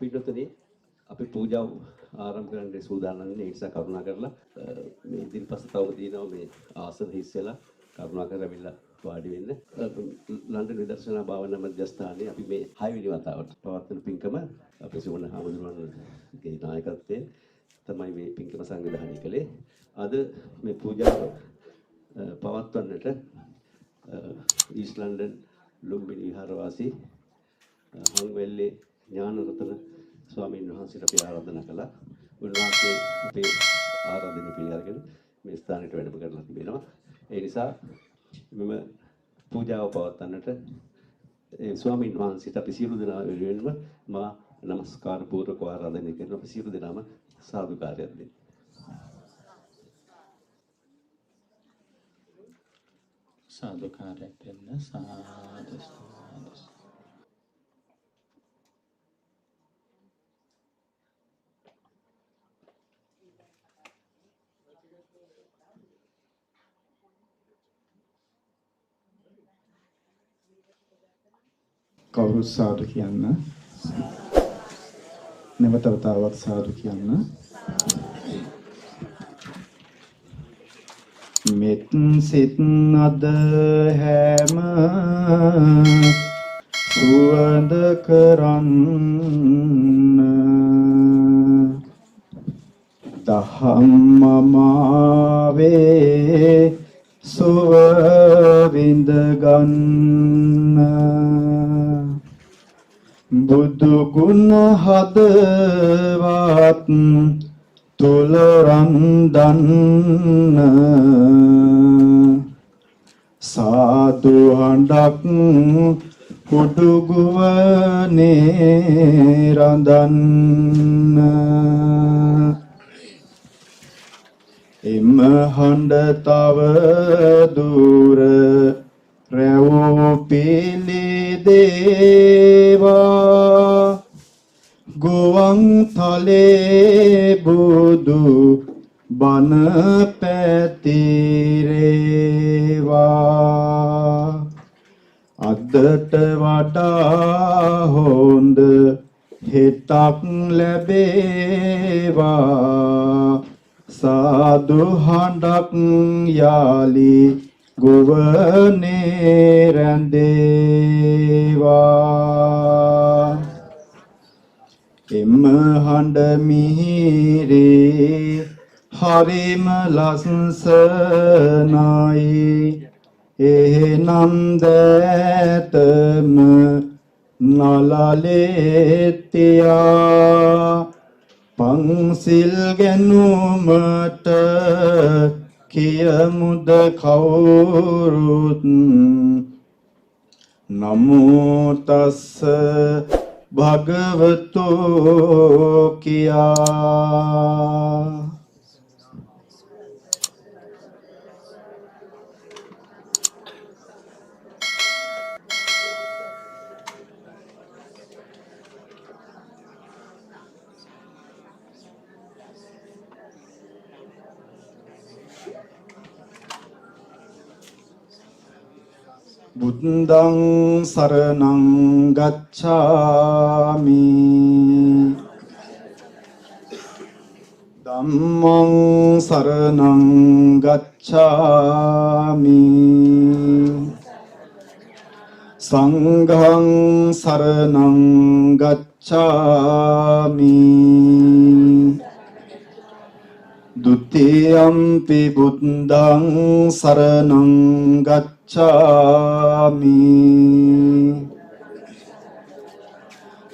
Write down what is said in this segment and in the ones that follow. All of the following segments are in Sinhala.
පිටුතනේ අපි පූජාව ආරම්භ කරන්න සූදානම් වෙන්නේ. ඒ නිසා කරුණා කරලා මේ ඉදින් පස්සේ තව දිනව මේ ආසන හිස්සලා කරුණා කරවිලා වාඩි වෙන්න. ලන්ඩන් විදර්ශනා භාවනා මධ්‍යස්ථානයේ අපි මේ 6 වෙනි වතාවට පවත්වන පින්කම අපේ සුවන හාමුදුරුවන්ගේ නායකත්වයෙන් තමයි මේ පින්කම සංවිධානය කළේ. අද මේ පූජාව පවත්වන්නට east London Lumbini විහාරවාසී Hanwelle Gnanaratana ස්වාමීන් වහන්සේට අපි ආරාධනා කළා. උන්වහන්සේ අපේ ආරාධනය පිළිඅරගෙන මේ ස්ථානයට වැඩම කරලා තිබෙනවා. ඒ නිසා මෙම පූජාව පවත්වන්නට ඒ ස්වාමීන් වහන්සේට අපි සියලු දෙනා වෙනුවෙන්ම මා නමස්කාර පූර්වක ආරාධනය කරන අපි සියලු දෙනාම සාදුකාරයක් දෙන්න. සාදුකාරයක් දෙන්න. සාදු සාදු. කවුරුත් සාදු කියන්න. නැවත වතාවක් සාදු කියන්න. මෙත් සිත් අද හැම සුවඳ කරන්න දහම්මමාවේ සුව විඳ ගන්න බුදු ගුණ හදවත් තුලරන් දන්න සාදු හඬක් කුඩුගුවනේ රඳන්න එම හඬ තව දුර රැව් පිලි දේවා ගුවන් තලේ බුදු බණ පැතිරේවා අදට වඩා හොඳ හිතක් ලැබේවා සාදු හඬක් යාලි ගුවනේ රැඳේවා එම හඬ මිහිරේ හරිම ලස්සනයි එහෙනම් දැතම නලලෙතියා පන්සිල් ගැනුමට කියමුද කවුරුත් නමෝ තස්ස භගවතු කියා බුද්ධං සරණං ගච්ඡාමි ධම්මං සරණං ගච්ඡාමි සංඝං සරණං ගච්ඡාමි ဒုတိယံ පි බුද්ධං සරණං ගච්ඡාමි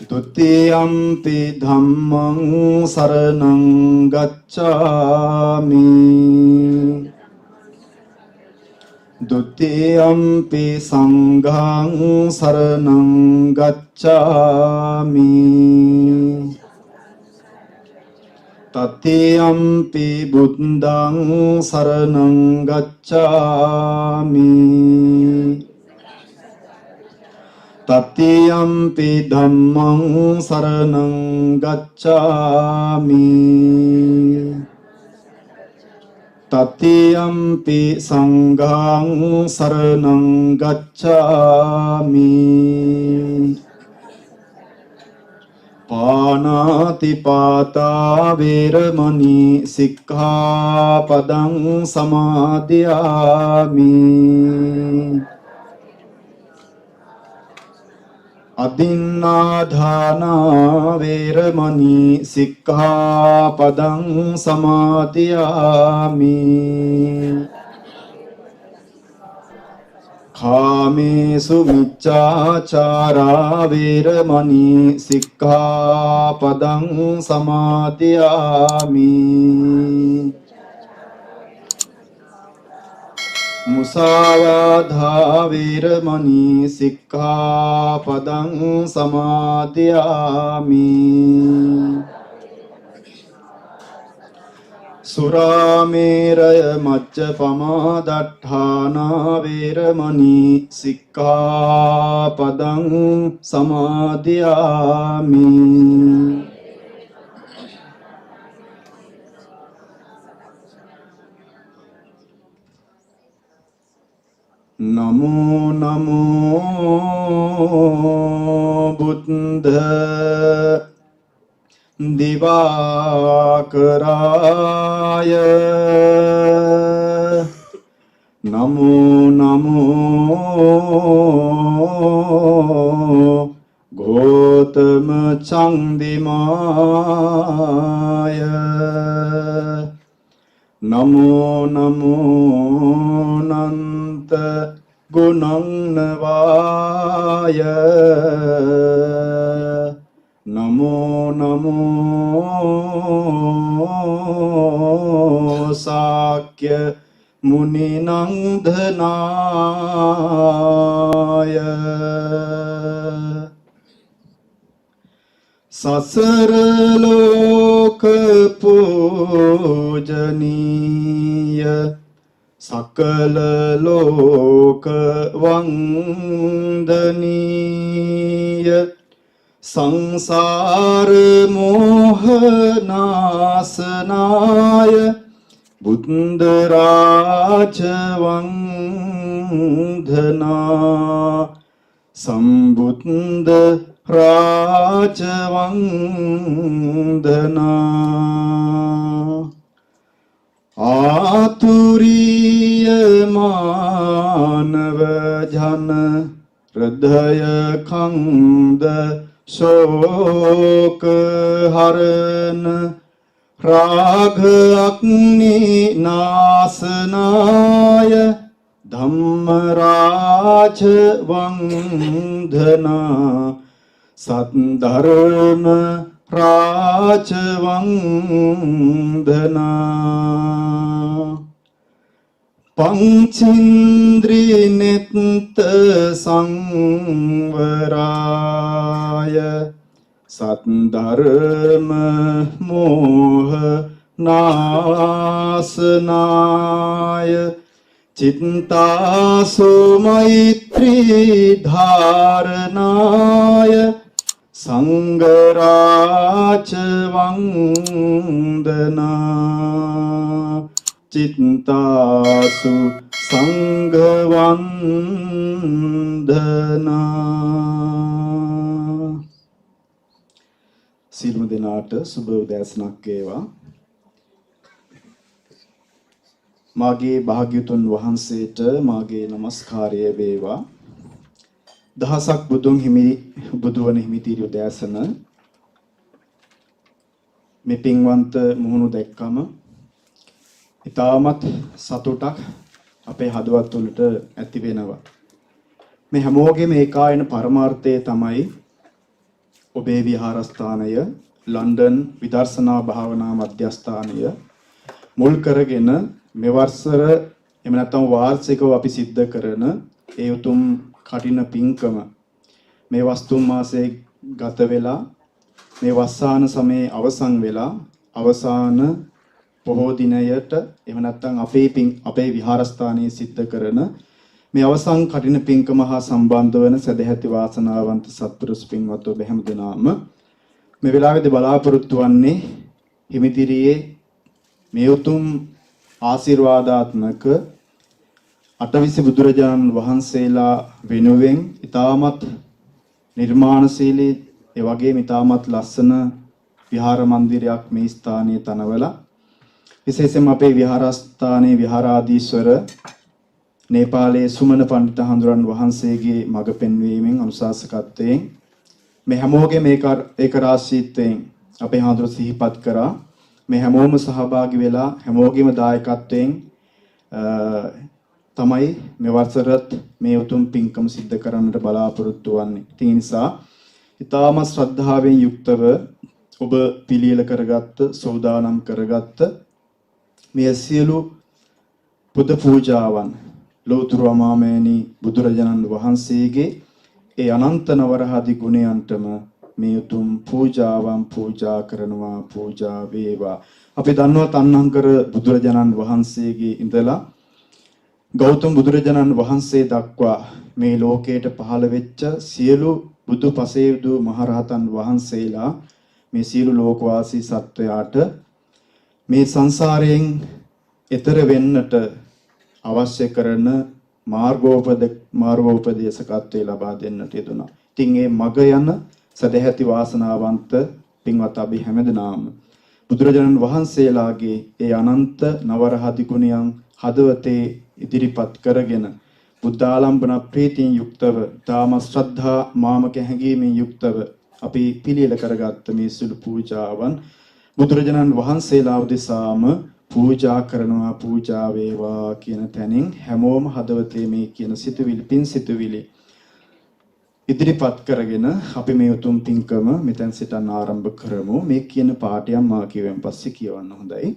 ဒုတိယံ පි ධම්මං සරණං ගච්ඡාමි ဒုတိယံ පි සංඝං සරණං ගච්ඡාමි තතියම්පි බුද්ධං සරණං ගච්ඡාමි තතියම්පි ධම්මං සරණං ගච්ඡාමි තතියම්පි සංඝං සරණං ගච්ඡාමි පානාතිපාතා වේරමණී සික්ඛාපදං සමාදියාමි අදින්නාධානා වේරමණී සික්ඛාපදං සමාදියාමි කාමේසු මිච්ඡාචාරා වේරමණී සික්ඛාපදං සමාදියාමි මුසාවාධා වේරමණී සික්ඛාපදං සමාදියාමි සුරාමේරය මච්චපමා දට්ඨානා වේරමණී සික්ඛාපදං සමාදියාමි නමෝ නමෝ බුද්ධ දිවාකරාය නමෝ නමෝ ගෝතම චන්දිමාය නමෝ නමෝ නන්ත ගුණං නමෝ නමෝ සාක්‍ය මුනිනන්දනාය සසර ලෝක පූජනීය සකල ලෝක වන්දනීය සංසාර මොහනාසනාය බුද්ධ රාජ වන්දනා සම්බුද්ධ රාජ වන්දනා ආතුරීය මානව ජන හෘදය කන්ද ශෝක හරන රාග අග්නි නාසනාය ධම්ම රාජ වන්දනා සත්ධර්ම රාජ වන්දනා පංචින්ද්‍රිය නෙත්ත සංවරාය සත්ධර්ම මෝහ නාසනාය චිත්තාසු මෛත්‍රී ධාරනාය සංඝරාජ වන්දනා චිත්තාසු සංඝ වන්දනා සියලුම දෙනාට සුබ උදෑසනක් වේවා. මාගේ භාග්‍යතුන් වහන්සේට මාගේ নমස්කාරය වේවා. දහසක් බුදුවන හිමිතිරි උදෑසන මේ පින්වන්ත මුහුණු දැක්කම ඊටමත් සතුටක් අපේ හදවත් තුළට ඇති වෙනවා. මේ හැමෝගෙම ඒකායන පරමාර්ථය තමයි ඔබේ විහාරස්ථානය ලන්ඩන් විදර්ශනා භාවනා මධ්‍යස්ථානය මුල් කරගෙන මේ වසර එහෙම නැත්නම් වාර්ෂිකව අපි සිද්ධ කරන ඒ උතුම් කටින පින්කම මේ වස්තුම් මාසයේ ගත වෙලා මේ වස්සාන සමයේ අවසන් වෙලා අවසාන පොහෝ දිනයට එහෙම නැත්නම් අපේ විහාරස්ථානයේ සිද්ධ කරන මේ අවසන් කටින පින්කම හා සම්බන්ධ වන සදැහැති වාසනාවන්ත සත්පුරුෂ පින්වත්ව බැහැම දෙනාම මේ වෙලාවේදී බලාපොරොත්තු වන්නේ හිමිතිරියේ මේ උතුම් ආශිර්වාදාත්මක අටවිසි බුදුරජාණන් වහන්සේලා වෙනුවෙන් ඊටමත් නිර්මාණශීලී ඒ වගේම ඉතාමත් ලස්සන විහාර මන්දිරයක් මේ ස්ථානයේ තනවලා විශේෂයෙන්ම අපේ විහාරස්ථානයේ විහාරාධීශවර නේපාලයේ සුමන පඬිත හඳුරන් වහන්සේගේ මඟ පෙන්වීමෙන් අනුශාසකත්වයෙන් මේ හැමෝගේ මේක රාශීත්වයෙන් අපේ හඳුර සිහිපත් කරා මේ හැමෝම සහභාගී වෙලා හැමෝගෙම දායකත්වයෙන් තමයි මේ වසරත් මේ උතුම් පින්කම සිද්ධ කරන්නට බලාපොරොත්තු වෙන්නේ. ඒ නිසා ඊටාම ශ්‍රද්ධාවෙන් යුක්තව ඔබ පිළියෙල කරගත්ත සෝදානම් කරගත්ත මේ සියලු බුද්ධ පූජාවන් ලෝතුරු අමාමෑණි බුදුරජාණන් වහන්සේගේ ඒ අනන්ත නවරහදි ගුණයන්ටම මේ උතුම් පූජාවන් පූජා කරනවා පූජා වේවා. අපි දන්නවා තණ්හංකර බුදුරජාණන් වහන්සේගේ ඉඳලා ගෞතම බුදුරජාණන් වහන්සේ දක්වා මේ ලෝකයට පහළ වෙච්ච සියලු බුදු පසේවිදු මහරහතන් වහන්සේලා මේ සියලු ලෝකවාසී සත්වයාට මේ සංසාරයෙන් එතර වෙන්නට අවශ්‍ය කරන මාර්ගෝපදේශකත්වය ලබා දෙන්නට යෙදුණා. ඉතින් මේ මග යන සදැහැති වාසනාවන්ත පින්වත් අපි හැමදෙනාම බුදුරජාණන් වහන්සේලාගේ ඒ අනන්ත නවරහදි ගුණයන් හදවතේ ඉදිරිපත් කරගෙන බුද්ධාලම්බන ප්‍රීතියෙන් යුක්තව තාම ශ්‍රද්ධා මාමක හැඟීමෙන් යුක්තව අපි පිළියෙල කරගත්ත මේ සුළු පූජාවන් බුදුරජාණන් වහන්සේලා උදෙසාම පූජා කරනවා පූජා වේවා කියන තැනින් හැමෝම හදවතේ මේ කියන සිතුවිලි පින් සිතුවිලි ඉදිරිපත් කරගෙන අපි මේ උතුම් පින්කම මෙතෙන් සිටන් ආරම්භ කරමු. මේ කියන පාඩියම් මා කියවෙන් පස්සේ කියවන්න හොඳයි.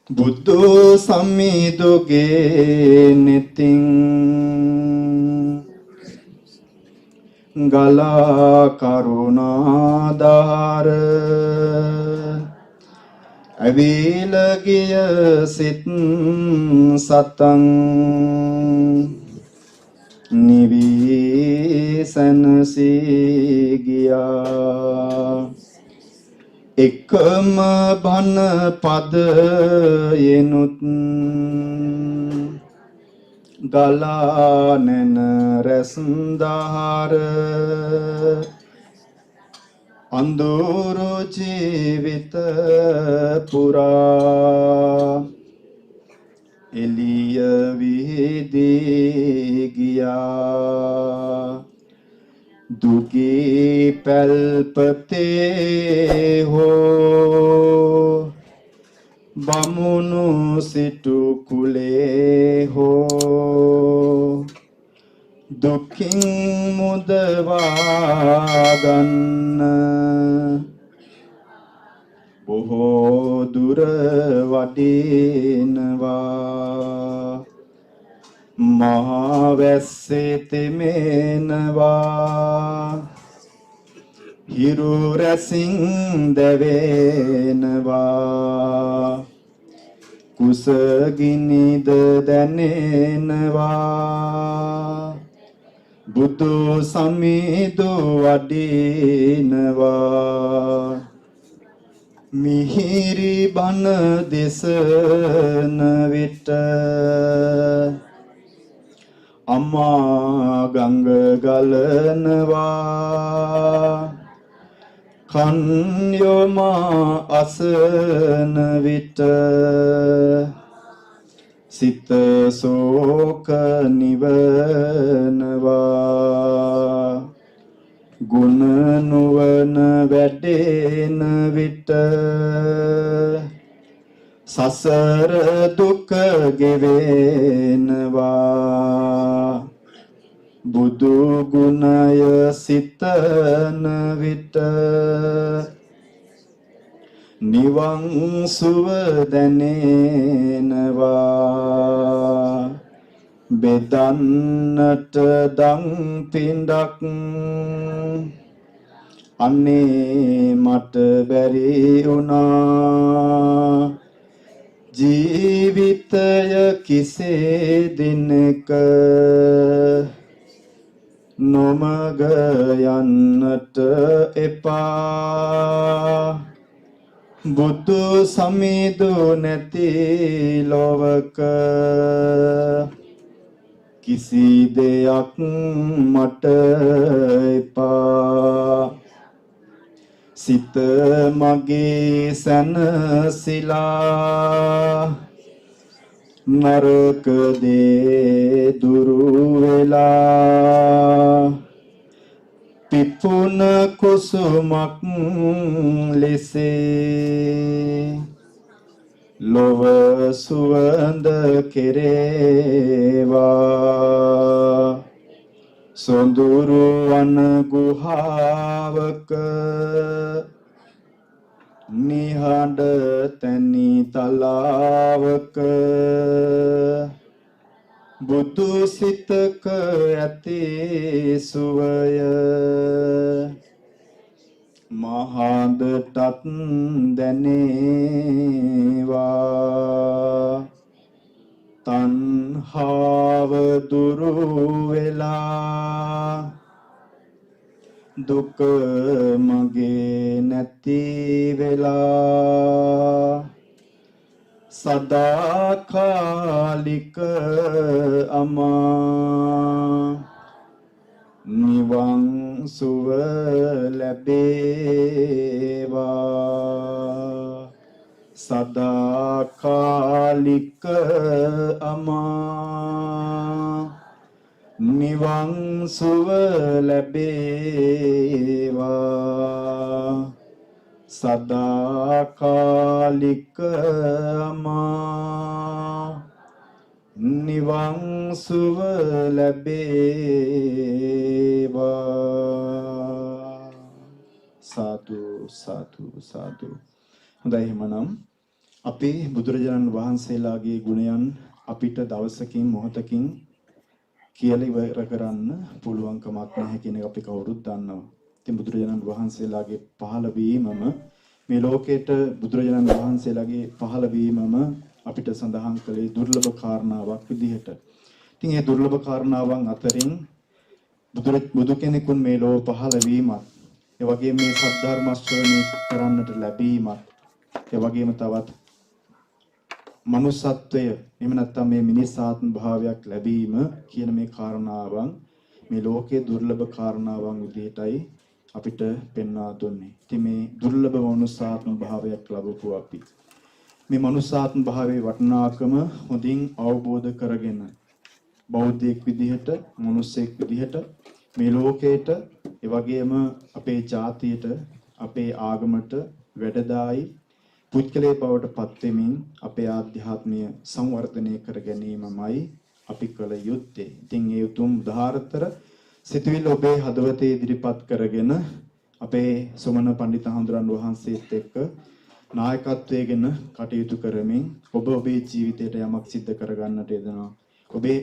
බුද්ධ සම්මිදුගේ නිතින් ගලා කරුණාදාර අවිලගිය සිත් සතං නිවිසනසී ගියා එකම බණ පද යෙනුත් ගලා නැන රැස්දාර අඳුරු ජීවිත පුරා එළිය විහිදී ගියා දුගී පැල්පතේ හෝ බමුණු සිටු කුලේ හෝ දුකින් මුදවා ගන්න බොහෝ දුර වඩිනවා මහා වැස්සේ තෙමෙනවා හිරු රැසින් දැවෙනවා කුසගිනිද දැනෙනවා බුදු සමිදු වඩිනවා මිහිරි බණ දෙසන විට අම්මා ගංග ගලනවා කන්යොම අසන විට සිත සෝක නිවනවා ගුණ නුවණ වැඩෙන විට සසර දුක ගෙවෙනවා බුදු ගුණය සිතන විට නිවන් සුව දැනෙනවා බෙදන්නට දන් පිඬක් අනේ මට බැරි වුණා ජීවිතය කිසේ දිනක නොමග යන්නට එපා බුදු සමිදු නැති ලොවක කිසි දෙයක් මට එපා සිත මගේ සැනසීලා නරක දේ දුරු වෙලා පිපුන කුසුමක් ලෙසේ ලොව සුවඳ කෙරේවා සොඳුරු වන ගුහාවක නිහඬ තැනි තලාවක බුදු සිතක ඇති සුවය මහඳටත් දැනේවා තණ්හාව දුරු වෙලා දුක මගේ නැති වෙලා සදාකාලික අමා නිවන් සුව ලැබේවා සදාකාලික අමා නිවන් සුව ලැබේවා සදාකාලික අමා නිවන් සුව ලැබේවා සාදු සාදු සාදු. හොඳයි එහෙනම් අපි බුදුරජාණන් වහන්සේලාගේ ගුණයන් අපිට දවසකින් මොහොතකින් කියලා ඉවර කරන්න පුළුවන් කමක් නැහැ කියන එක අපි කවුරුත් දන්නවා. ඉතින් බුදුරජාණන් වහන්සේලාගේ පහළ වීමම මේ ලෝකෙට බුදුරජාණන් වහන්සේලාගේ පහළ වීමම අපිට සඳහන් කළේ දුර්ලභ කාරණාවක් විදිහට. ඉතින් මේ දුර්ලභ කාරණාවන් අතරින් බුදු කෙනෙකුන් මේ ලෝක පහළ වීමත්, ඒ වගේම මේ සද්ධර්ම ශ්‍රවණය කරන්නට ලැබීමත්, ඒ වගේම තවත් මනුස්සත්වය එහෙම නැත්නම් මේ මිනිස් ආත්ම භාවයක් ලැබීම කියන මේ කාරණාවන් මේ ලෝකයේ දුර්ලභ කාරණාවන් විදිහටයි අපිට පෙන්වා දුන්නේ. ඉතින් මේ දුර්ලභ මනුස්සාත්ම භාවයක් ලැබපු අපි මේ මනුස්සාත්ම භාවයේ වටිනාකම හොඳින් අවබෝධ කරගෙන බෞද්ධයෙක් විදිහට, මනුස්සයෙක් විදිහට මේ ලෝකයට, ඒ වගේම අපේ ජාතියට, අපේ ආගමට වැඩදායි පුද්ගලයේ බවට පත් වෙමින් අපේ ආධ්‍යාත්මය සංවර්ධනය කර ගැනීමමයි අපි කළ යුත්තේ. ඉතින් ඒ උතුම් උදාාරතර සිතුවිලි ඔබේ හදවතේ ඉදිරිපත් කරගෙන අපේ සොමන පඬිත හඳුරන් වහන්සේත් එක්ක නායකත්වයෙන් කටයුතු කරමින් ඔබ ඔබේ ජීවිතයට යමක් සිද්ධ කරගන්නට යෙදෙනවා.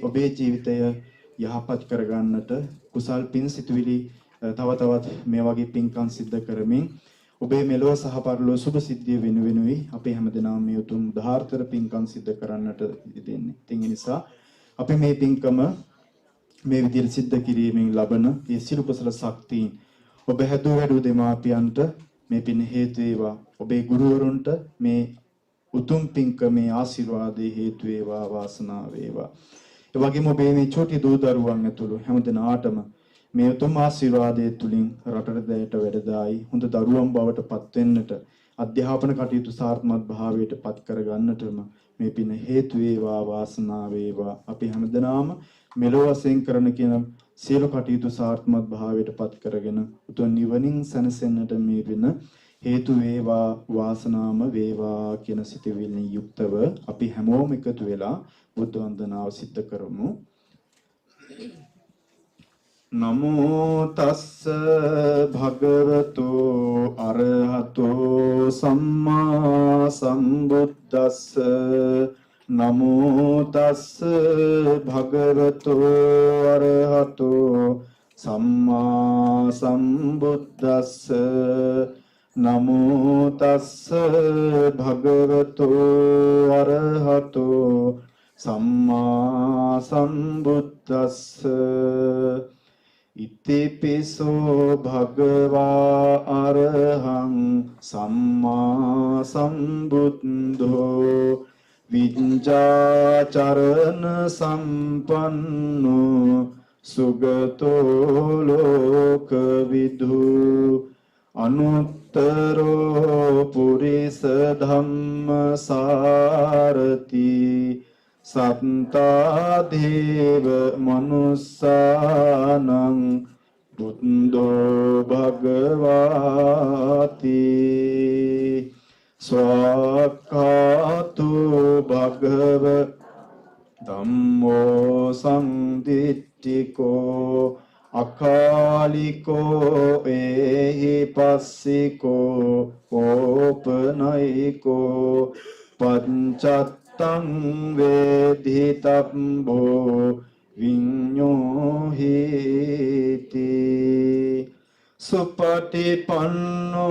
ඔබේ ජීවිතය යහපත් කරගන්නට කුසල් පින් සිතුවිලි තව තවත් මේ වගේ පින්කම් සිද්ධ කරමින් ඔබේ මෙලොව සහ පරලොව සුභ සිද්ධිය වෙනුවෙනුයි අපි හැමදෙනාම මේ උතුම් උදාාරතර පින්කම් සිද්ධ කරන්නට යෙදෙන්නේ. ඉතින් ඒ නිසා අපි මේ පින්කම මේ විදිහට සිද්ධ කිරීමෙන් ලබන මේ සියලු කුසල ශක්තියින් ඔබ හැදූ වැඩූ දෙමාපියන්ට මේ පින් හේතු වේවා. ඔබේ ගුරුවරුන්ට මේ උතුම් පින්කමේ ආශිර්වාදයේ හේතු වේවා, වාසනාව වේවා. ඒ වගේම ඔබේ මේ චෝටි දූ දරුවන් ඇතුළු හැමදෙනාටම මේ උතුම් ආශිර්වාදයේ තුලින් රටට දැයට වැඩදායි හොඳ දරුවන් බවට පත් වෙන්නට, අධ්‍යාපන කටයුතු සාර්ථකමත් භාවයට පත් කර ගන්නටම මේ පින හේතු වේවා, වාසනාව වේවා. අපි හැමදෙනාම මෙලොව වශයෙන් කරන කියන සියලු කටයුතු සාර්ථකමත් භාවයට පත් කරගෙන උතුම් නිවනින් සැනසෙන්නට මේ පින හේතු වේවා, වාසනාම වේවා කියන සිතවිල්ලෙන් යුක්තව අපි හැමෝම එකතු වෙලා බුද්ධ වන්දනාව සිද්ධ කරමු. නමෝ තස්ස භගවතු අරහතෝ සම්මා සම්බුද්දස්ස නමෝ තස්ස භගවතු අරහතෝ සම්මා සම්බුද්දස්ස නමෝ තස්ස භගවතු අරහතෝ සම්මා සම්බුද්දස්ස ඉතිපිසෝ භගවා අරහං සම්මා සම්බුද්ධෝ විඤ්ඤාචරණ සම්පන්නෝ සුගතෝ ලෝකවිදු අනුත්තරෝ පුරිස ධම්මසාරති සත්තා දේව මනුස්සානං බුද්ධෝ භගවාති ස්වාක්ඛාතු භගව ධම්මෝ සම්දිට්ඨිකෝ අකාලිකෝ ඒහි පස්සිකෝ ඕපනයිකෝ පංචත්තං වේදිතබ්බෝ විඤ්ඤෝ හේති සුපටිපන්නෝ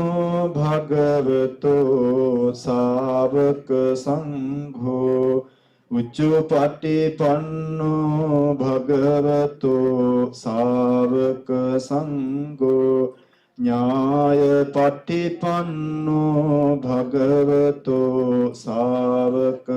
භගවතෝ සාවක සංඝෝ උච්චපටිපන්නෝ භගවතෝ සාවක සංඝෝ ඥායපටිපන්නෝ භගවතෝ සාවක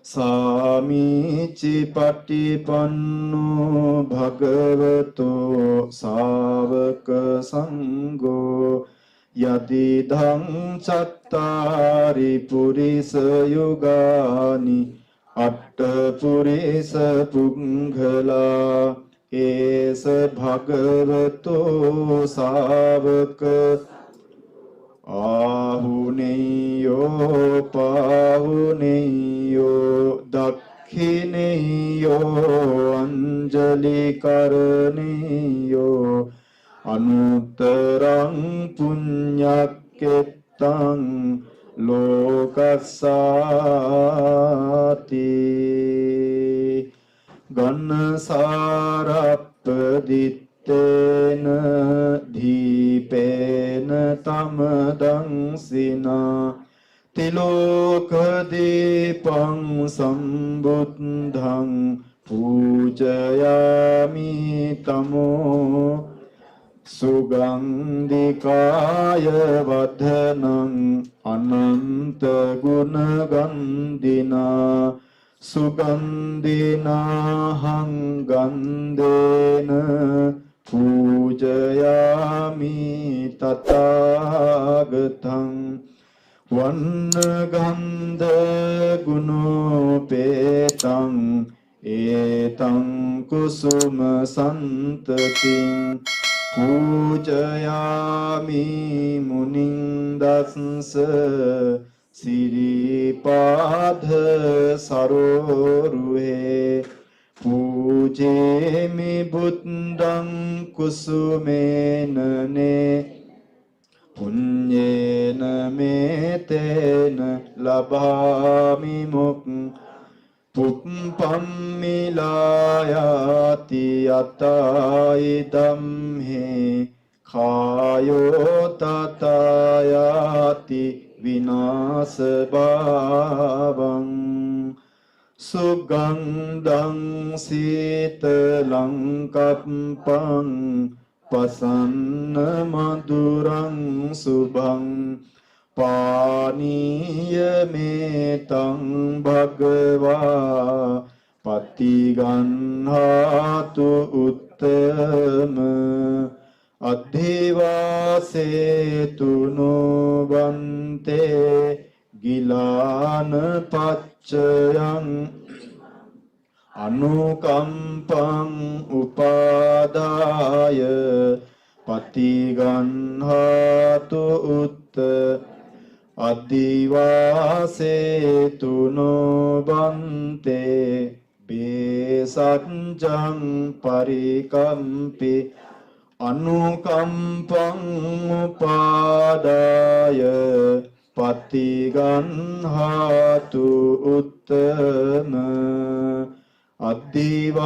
සාමීචි පටිපන්නෝ භගවතෝ සාවක සංඝෝ යදිදං චත්තාරි පුරිස යුගානි අට්ඨ පුරිස පුංගලා ඒස භගවතෝ සාවක ආහුනේයෝ පාහුනේයෝ දක්ඛිනේයෝ අංජලි කරණේයෝ අනුත්තරං පුඤ්ඤක්කෙත්තං ලෝකස්සාති ගන්නසාරප්පදිත්තේන දීපේන තමදංසිනා තිලෝක දීපං සම්බුද්ධං පූජයාමි තමෝ සුගන්ධිකාය වදනං අනන්ත ගුණ ගන්ධිනා සුගන්ධිනාහං ගන්ධේන පූජයාමි තථාගතං වන්න ගන්ධ ගුණෝපේතං ඒතං කුසුම සන්තතින් පූජයාමි මුනින්දස්ස සිරිපාද සරෝරුහේ පූජේමි බුද්ධං කුසුමේනනේ පුඤ්ඤේන මේතේන ලබාමි මුක් පුප්පම්මිලායාති අතයි ධම්හේ කායෝ තතයාති විනාශ භාවං සුගන්ධං සීතලං කප්පං පසන්න මధుරං සුභං පානීය මේතං භගවා පතිගන්හාතු උත්තම අධිවාසේතු නොබන්තේ ගිලාන පච්චයං අනුකම්පං උපාදාය පතිගන්හාතු උත්තම අදිවාසේතු නොබන්තේ බේසත්ජං පරිකම්පි අනුකම්පං උපාදාය පතිගන්හාතු උත්තම අදිවාසේතු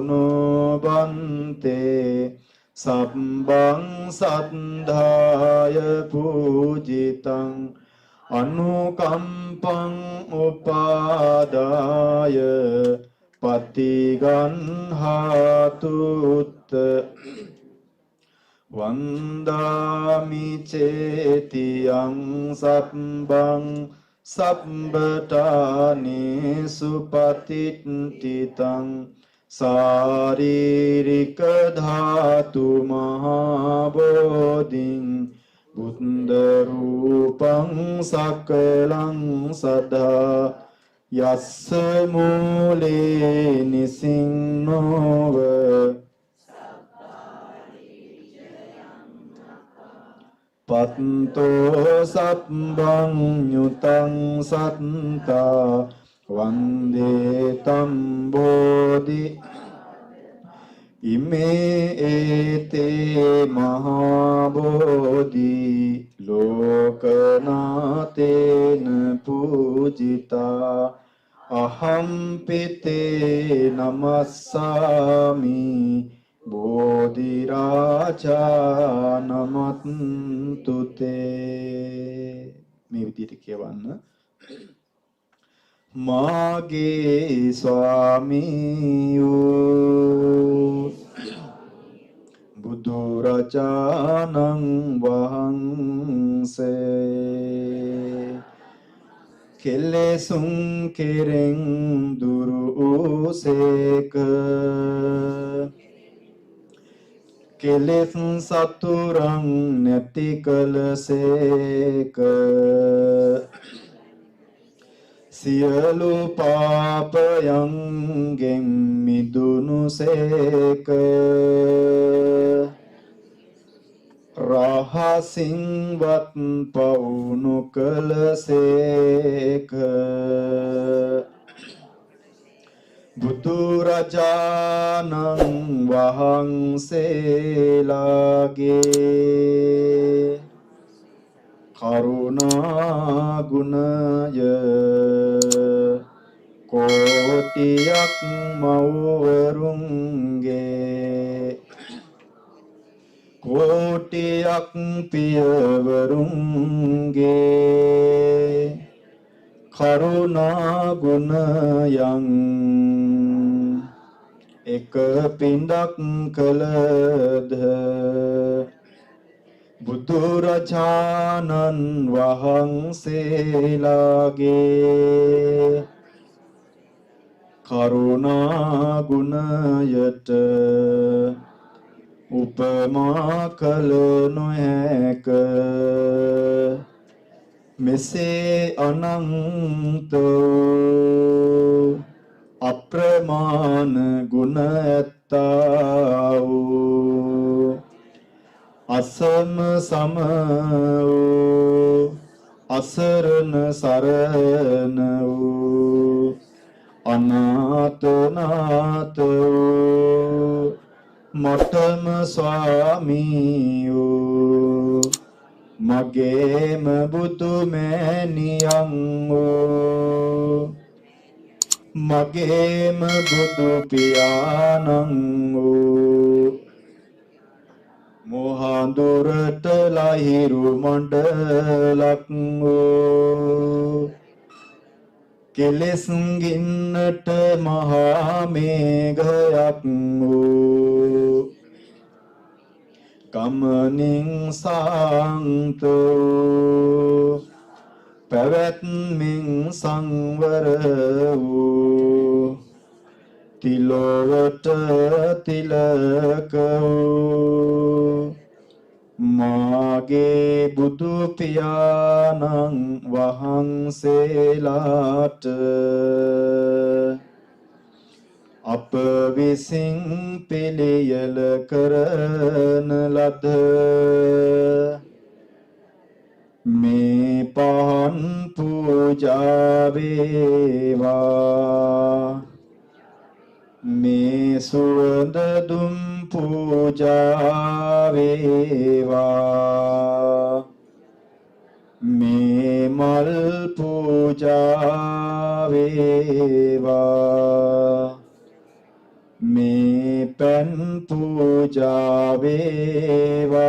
නොබන්තේ සබ්බං සද්ධාය පූජිතං අනුකම්පං උපාදාය පතිගන්හාතු උත්ත වන්දාමි චේතියං සබ්බං Sabba-dānesu patittitāṃ Sāririka dhātu mahābodhiṃ Buddha rūpaṃ sakalaṃ saddhā Yassa mūle nisinnova Patto sabbang nyutang sattā Vande tam bodhi Ime ete mahabodhi Lokanatena pujita Aham pite namassami Bodhiraja namatute මේ විදිහට කියවන්න මාගේ ස්වාමීයෝ බුදුරජාණන් වහන්සේ කෙලෙසුන් කෙරෙන් දුරු සේක කෙලෙස් සතුරන් නැති කලසේක සියලු පාපයන්ගෙන් මිදුනුසේක රහසින්වත් පවුනු කලසේක බුදුරජාණන් වහන්සේලාගේ කරුණා ගුණය කෝටියක් මව්වරුන්ගේ කෝටියක් පියවරුන්ගේ කරුණා ගුණයන් එක පින්ඩක් කළද බුදුරජාණන් වහන්සේලාගේ කරුණා ගුණයට උපමා කළ නොහැක මෙසේ අනන්ත අප්‍රමාණ ගුණ ඇත්තා වූ අසම සම වූ අසරණ සරණ වූ අනාථනාථ වූ මටම ස්වාමී වූ මගේම බුදු මෑණියන් වූ මගේම බුදු පියාණන් වූ මොහඳුරට ලහිරු මණ්ඩලක් වූ කෙලෙස් ගින්නට මහා මේඝයක් වූ කමනින් සාන්ත පැවැත්මින් සංවර වූ තිලොවට තිලක වූ මාගේ බුදු පියාණන් වහන්සේලාට අප විසින් පිළියෙල කරන ලද මේ පහන් පූජා වේවා මේ සුවඳ දුම් පූජා වේවා මේ මල් පූජා වේවා මේ පෙන් පූජා වේවා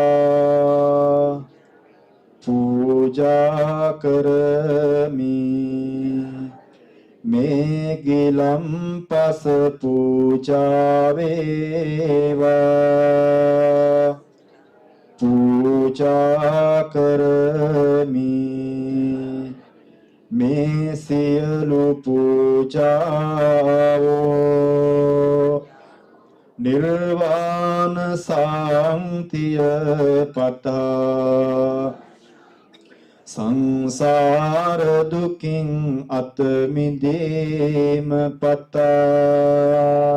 පූජා කරමි මේ ගිලම් පස පූජා වේවා පූජා කරමි මේ මේ සියලු පූජාවෝ නිර්වාණ සාන්තිය පතා සංසාර දුකින් අත මිදීම පතා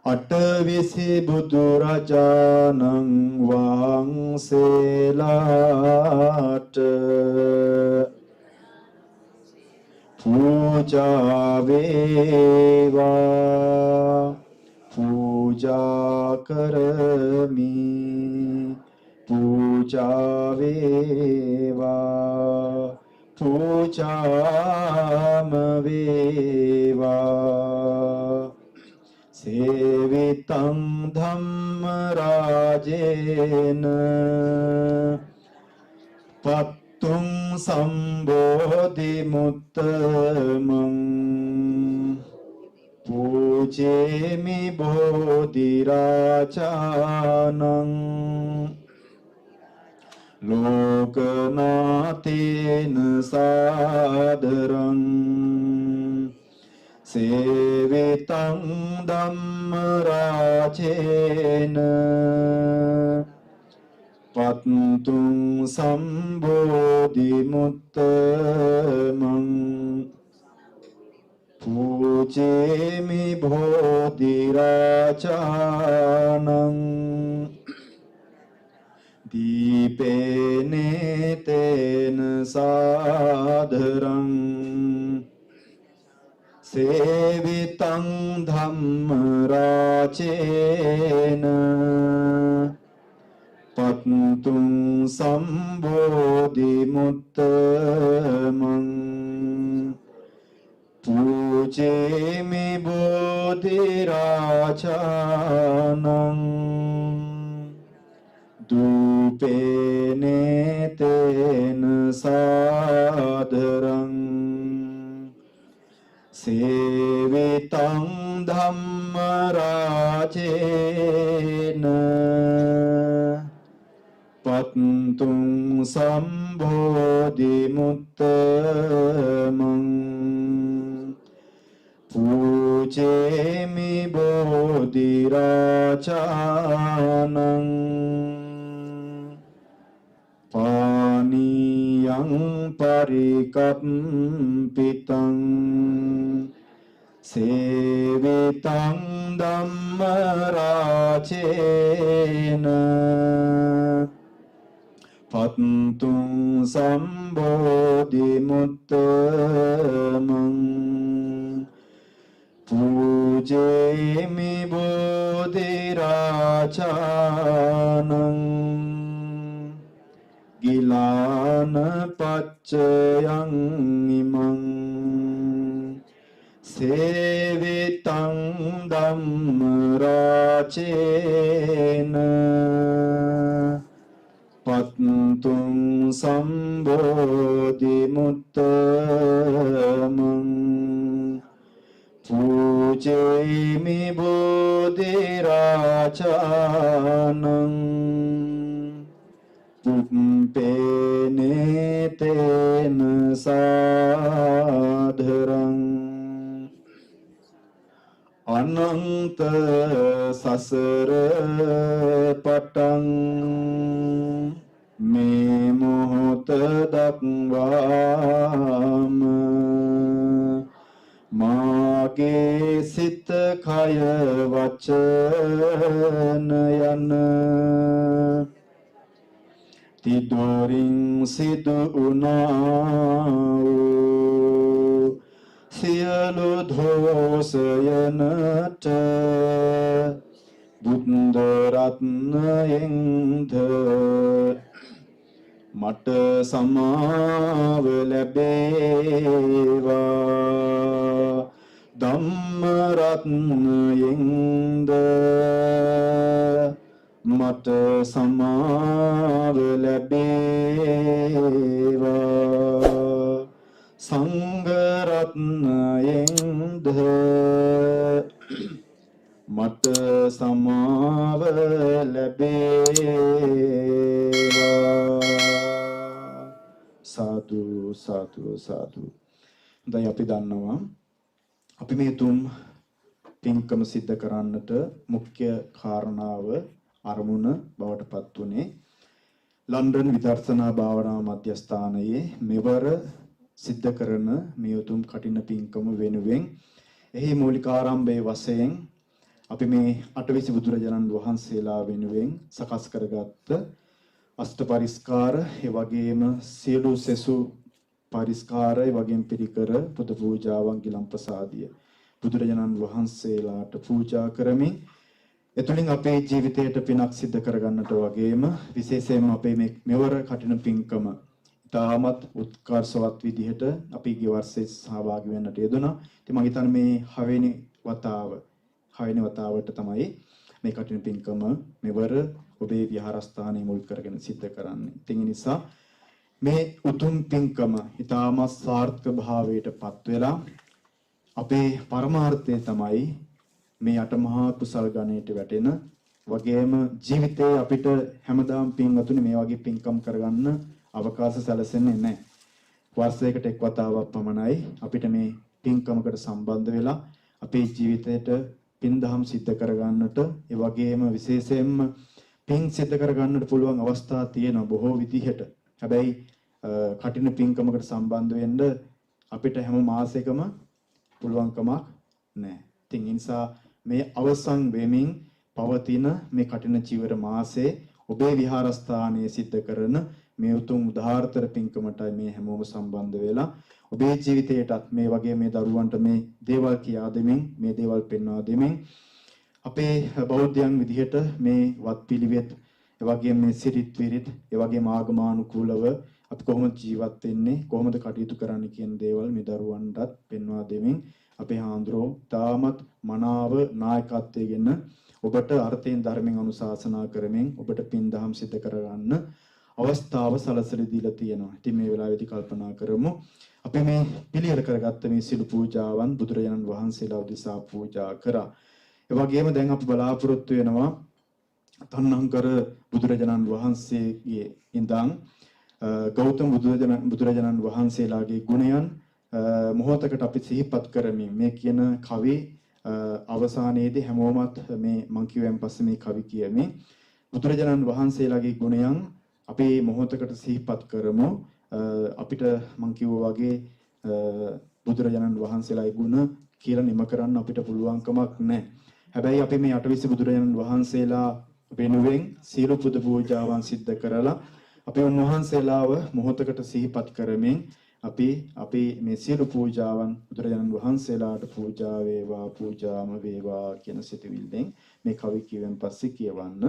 අටවිසි බුදුරජාණන් වහන්සේලාට පූජා වේවා පූජා කරමි පූජා වේවා පූජාම වේවා සේවිතං ධම්ම රාජේන පත්තුං සම්බෝධි මුත්තමං පූජේමි බෝධි රාජානං ලෝකනාතේන සාදරං සේවිතං ධම්ම රාජේන පත්තුං සම්බෝධි මුත්තමං පූජේමි බෝධි රාජානං දීපේනේ තේන සාදරං සේවිතං ධම්ම රාජේන පත්තුං සම්බෝධි මුත්තමං පූජේමි බෝධි රාජානං දූපේනේ තේන සාදරං සේවිතං ධම්ම රාජේන පත්තුං සම්බෝධි මුත්තමං පූජේමි බෝධි රාජානං පානියං පරිකම්පිතං සේවිතං ධම්ම රාජේන පත්තුං සම්බෝධි මුත්තමං පූජේමි බෝධි රාජානං ගිලාන පච්චයං ඉමං සේවිතං ධම්ම රාජේන පත්තුං සම්බෝධි මුත්තමං පූජේමි බෝධි රාජානං පුප්පේනේ තේන සාධරං අනන්ත සසර පටන් මේ මොහොත දක්වාම මාගේ සිත කය වචන යන තිදොරින් සිදු වුණා සියලු දෝෂයනට බුද්ධ රත්නයෙන්ද මට සමාව ලැබේවා ධම්ම රත්නයෙන්ද මට සමාව ලැබේවා සංඝ රත්නයෙන්ද මට සමාව ලැබේවා සාදු සාදු සාදු සාදු. දැන් අපි දන්නවා අපි මේ තුන් පින්කම සිද්ධ කරන්නට මුඛ්‍ය කාරණාව අරමුණ බවට පත් වුණේ ලන්ඩන් විදර්ශනා භාවනා මධ්‍යස්ථානයේ මෙවර සිද්ධ කරන මේ උතුම් කටින පින්කම වෙනුවෙන් එහි මූලික ආරම්භයේ වශයෙන් අපි මේ අටවිසි බුදුරජාණන් වහන්සේලා වෙනුවෙන් සකස් කරගත්ත අෂ්ට පරිස්කාර ඒ වගේම සියලු සෙසු පරිස්කාර ඒ වගේම පිරිකර පුද පූජාවන් ගිලම්පසාදිය බුදුරජාණන් වහන්සේලාට පූජා කරමින් එතුලින් අපේ ජීවිතයට පිනක් සිද්ධ කරගන්නට වගේම විශේෂයෙන්ම අපේ මේ මෙවර කටින පින්කම තාමත් උත්කර්ෂවත් විදිහට අපි ගිය වර්ෂයේ සහභාගී වෙන්නට යෙදුණා. ඉතින් මම හිතන්නේ මේ 6 වෙනි වතාවට තමයි මේ කටින පින්කම මෙවර ඔබේ විහාරස්ථානයේ මුල් කරගෙන සිද්ධ කරන්නේ. ඉතින් ඒ නිසා මේ උතුම් පින්කම ඊටමත් සාර්ථක භාවයටපත් වෙලා අපේ පරමාර්ථය තමයි මේ අටමහා කුසල් ගණයට වැටෙන වගේම ජීවිතේ අපිට හැමදාම පින්වතුනි මේ වගේ පින්කම් කරගන්න අවකාශ සැලසෙන්නේ නැහැ. වර්ෂයකට එක් වතාවක් පමණයි අපිට මේ පින්කමකට සම්බන්ධ වෙලා අපේ ජීවිතයට පින් දහම් සිද්ධ කරගන්නට ඒ වගේම විශේෂයෙන්ම පින් සිද්ධ කරගන්නට පුළුවන් අවස්ථා තියෙන බොහෝ විදිහට. හැබැයි කටින පින්කමකට සම්බන්ධ වෙන්න අපිට හැම මාසෙකම පුළුවන්කමක් නැහැ. ඉතින් ඒ නිසා මේ අවසන් වෙමින් පවතින මේ කටින චීවර මාසයේ ඔබේ විහාරස්ථානයේ සිද්ධ කරන මේ උතුම් උදාාරතර පින්කමටයි මේ හැමෝම සම්බන්ධ වෙලා ඔබේ ජීවිතයටත් මේ වගේ මේ දරුවන්ට මේ දේවල් කියා දෙමින් මේ දේවල් පෙන්වා දෙමින් අපේ බෞද්ධයන් විදිහට මේ වත්පිළිවෙත් ඒ වගේම මේ සිරිත් විරිත් ඒ වගේම ආගමානුකූලව අපි කොහොමද ජීවත් වෙන්නේ කොහොමද කටයුතු කරන්නේ කියන දේවල් මේ දරුවන්ටත් පෙන්වා දෙමින් අපේ හාමුදුරුවෝ තාමත් මනාව නායකත්වයෙන් ඔබට අර්ථයෙන් ධර්මයෙන් අනුශාසනා කරමින් ඔබට පින් දහම් සිද්ධ කරගන්න අවස්ථාව සලසලා දීලා තියෙනවා. ඉතින් මේ වෙලාවේදී කල්පනා කරමු අපි මේ පිළියෙල කරගත්ත මේ සිළු පූජාවන් බුදුරජාණන් වහන්සේලා උදෙසා පූජා කරා. ඒ වගේම දැන් අපි බලාපොරොත්තු වෙනවා තණ්හංකර බුදුරජාණන් වහන්සේගේ ඉඳන් ගෞතම බුදුරජාණන් වහන්සේලාගේ ගුණයන් මොහොතකට අපි සිහිපත් කරමින් මේ කියන කවි අවසානයේදී හැමෝමත් මේ මං කියවෙන් පස්සේ මේ කවි කියමින් බුදුරජාණන් වහන්සේලාගේ ගුණයන් අපි මොහොතකට සිහිපත් කරමු. අපිට මං කිව්වා වගේ බුදුරජාණන් වහන්සේලාගේ ගුණ කියලා නිම කරන්න අපිට පුළුවන්කමක් නැහැ. හැබැයි අපි මේ අටවිසි බුදුරජාණන් වහන්සේලා වෙනුවෙන් සීල පුද පූජාවන් සිද්ධ කරලා අපි උන්වහන්සේලාව මොහොතකට සිහිපත් කරමින් අපි මේ සියලු පූජාවන් බුදුරජාණන් වහන්සේලාට පූජා වේවාම වේවා කියන සිතුවිල්ලෙන් මේ කවි කියවෙන් පස්සේ කියවන්න.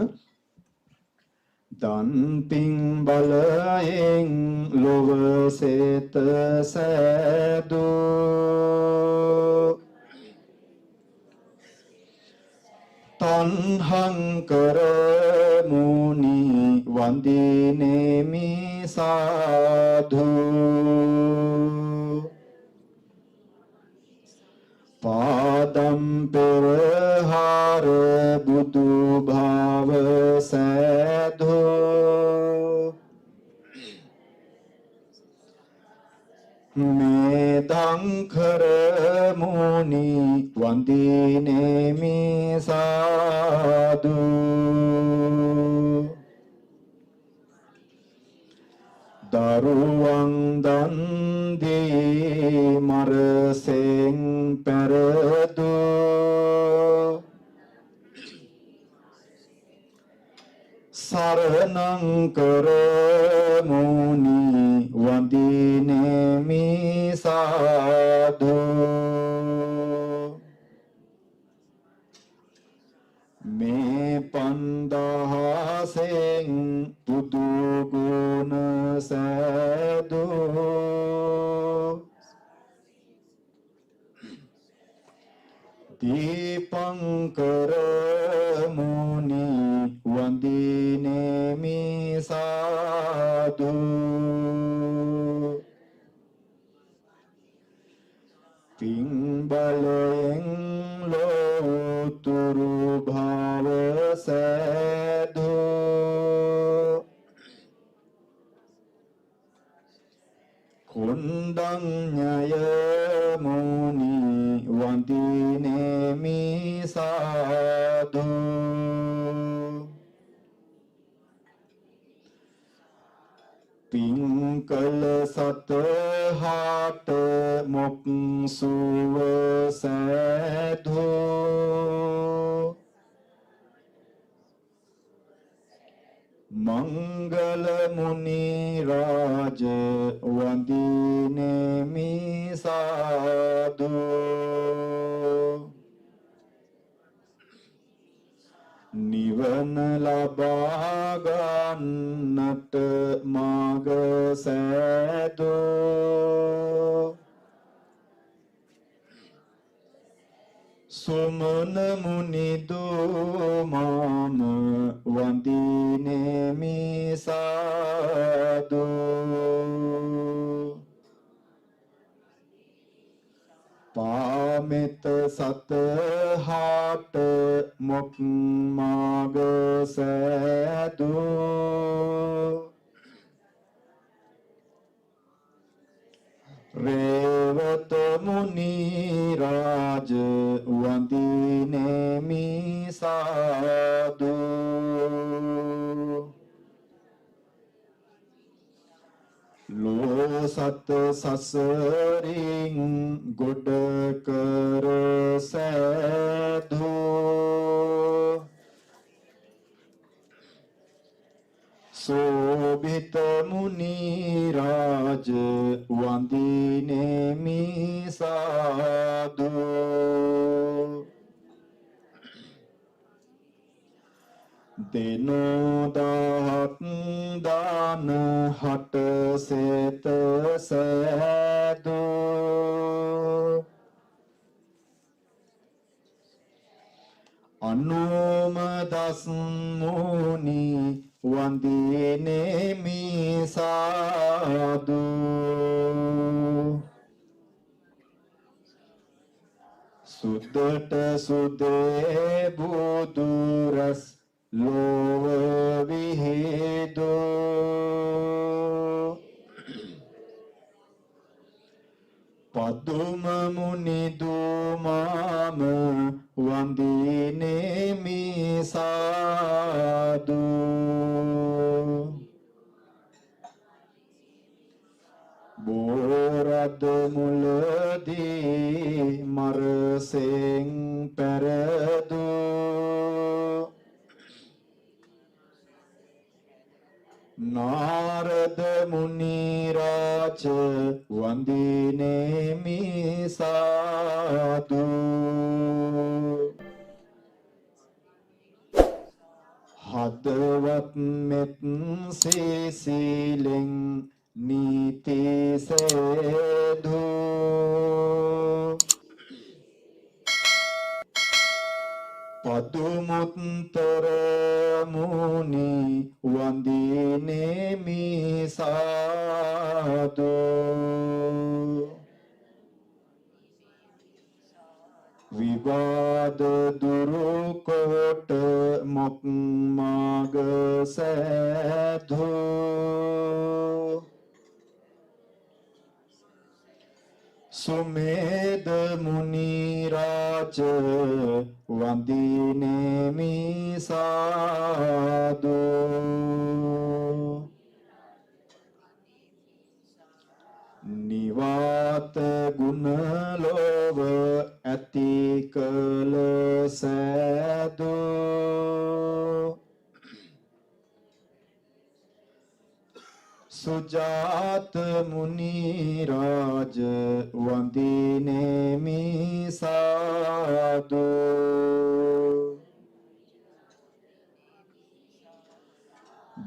දන් පින් බලයෙන් ලොව සෙත සෑදූ තණ්හංකර මුනි වන්දිනේමි සාධු පාදම් පෙරහාර බුදු භාව සෑදු මේදංකර මුනි වන්දිනේමි සාදු දරුවන් දන් දී මරසෙන් පෙරදු සරණං කර මුනි වන්දිනේමි සාදු මේ පන්දහසෙන් බුදු ගුණ සෑදු දීපංකර මුනි වන්දිනේමි සාදු පින් බලයෙන් ලෝතුරු භාව සෑදු තුණ්ඩඤ්ඤය මුනි වන්දිනේමි සාදු පින්කල සතහාට මොක් සුව සෑදු මංගල මුනි රාජ වන්දිනේමි සාදු නිවන ලබා ගන්නට මාග සෑදු සුමන මුනි දුමාම වන්දිනේමි සාදු පාමෙත සතහාට මොක් මාග සෑදු රේවත මුනි රාජ වන්දිනේමි සාදු ලෝ සත සසරින් ගොඩ කර සෑදු සෝභිත මුනි රාජ වන්දිනේමි සාදු දිනෝදාත් දාන හට සේත සෑදු අනුම දස් මුනි වන්දිනේමි සාදු සුද්ධට සුදේ බුදු රස ලෝව විහෙදු පදුම මුනි දුමාම වන්දිනේමි සාදු බෝරද මුලදී මරසෙන් පෙරදු නාරද මුනි රාජ වන්දිනේමි සාදු හදවත් මෙත් සීලෙන් නීති සේදු පදුමුත්තර මුනි වන්දිනේමි සාදු විවාද දුරු කොට මොක් මාග සෑදු සුමේද මුනි රාජ වන්දිනේමි සාදු නිවාත ගුණ ලෝව ඇති කල සෑදු සුජාත මුනි රාජ වන්දිනේමි සාදු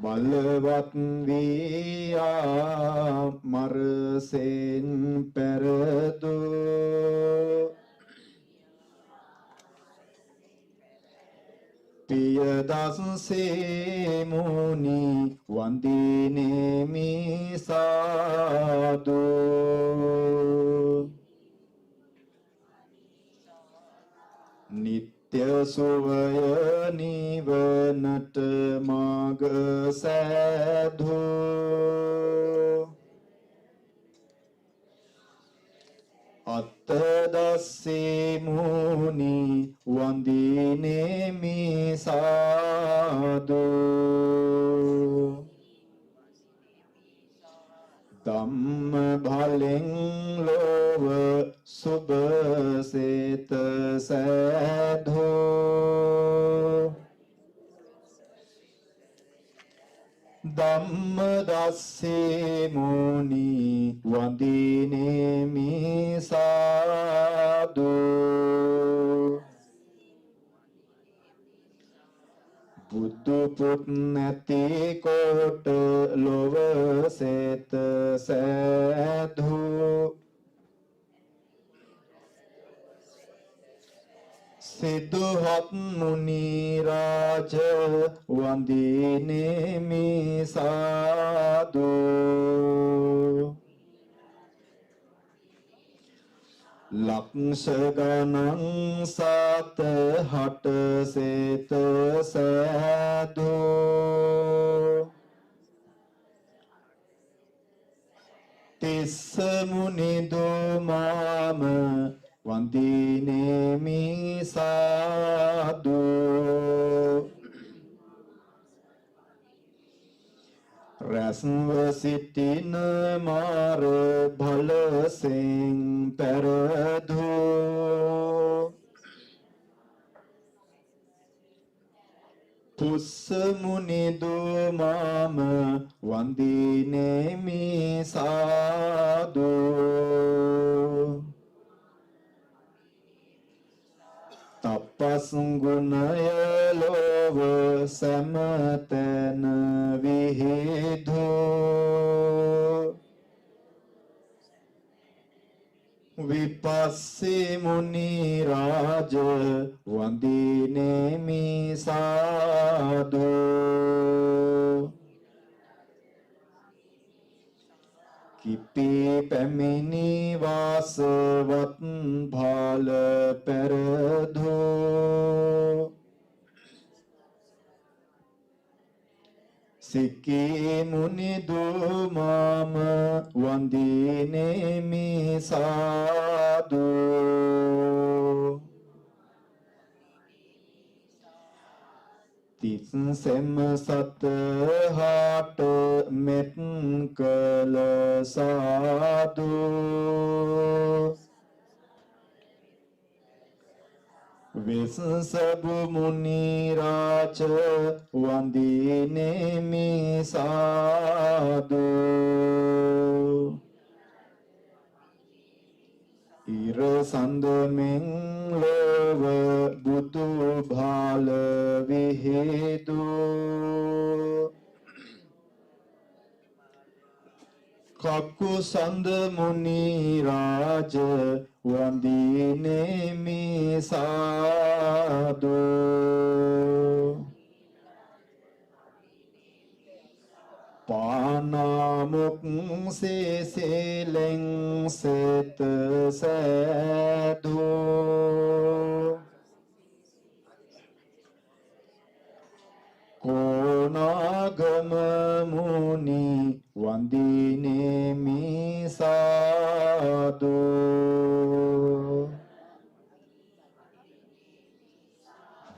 බලවත් වියා මරසෙන් පෙරදු පියදස්සේ මුනි වන්දිනේමි සාදු නිත්‍ය සුවය නිවනට මාග සෑදු සාදු ධම්ම බලෙන් ලෝව සුභ සේත සෑධෝ ධම්ම දස්සේ මුනි වන්දිනේමි සාදු බුදු පුත් නැති කොට ලොව සේත සෑධු සිදුහත් මුනි රාජ වන්දිනේමි සාදු ලක්ෂ ගණන් සත හට සේත සෑදු තිස්ස මුනි දුමාම වන්දිනේමි සාදු රැස්ව සිටින මාර බලසෙන් පෙරදු පුස්ස මුනි දුමාම වන්දිනේමි සාදු තපස් ගුණය ලෝව සමතන විහිදු විපස්සී මුනි රාජ වන්දිනේමි සාදු කිපි පැමිණි වාසවත් භාල පෙරදු සික්කී මුනි දුමාම වන්දිනේමි සාදු තිස්සෙම සත හාට මෙත් කළ සාදු විසසබු මුනි රාජ වන්දිනේමි සාදු ඉර සඳමෙන් ලෝව බුදු භාල විහෙදු කක්කු සඳ මුනි රාජ වන්දිනේමි සාදු පානාමුක් සේසෙලෙන් සෙත සෑදු කොනාගම මුනි වන්දිනේමි සාදු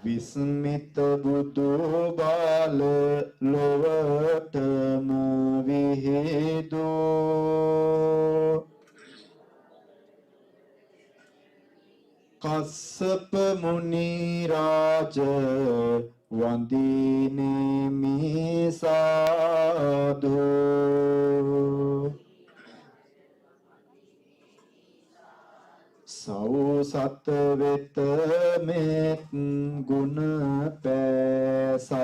විස්මිත බුදු බාල ලොවටම විහිදු කස්සප මුනි රාජ වන්දිනේමි සාදු සෞසත් වෙත මෙත් ගුණ පෑසාදු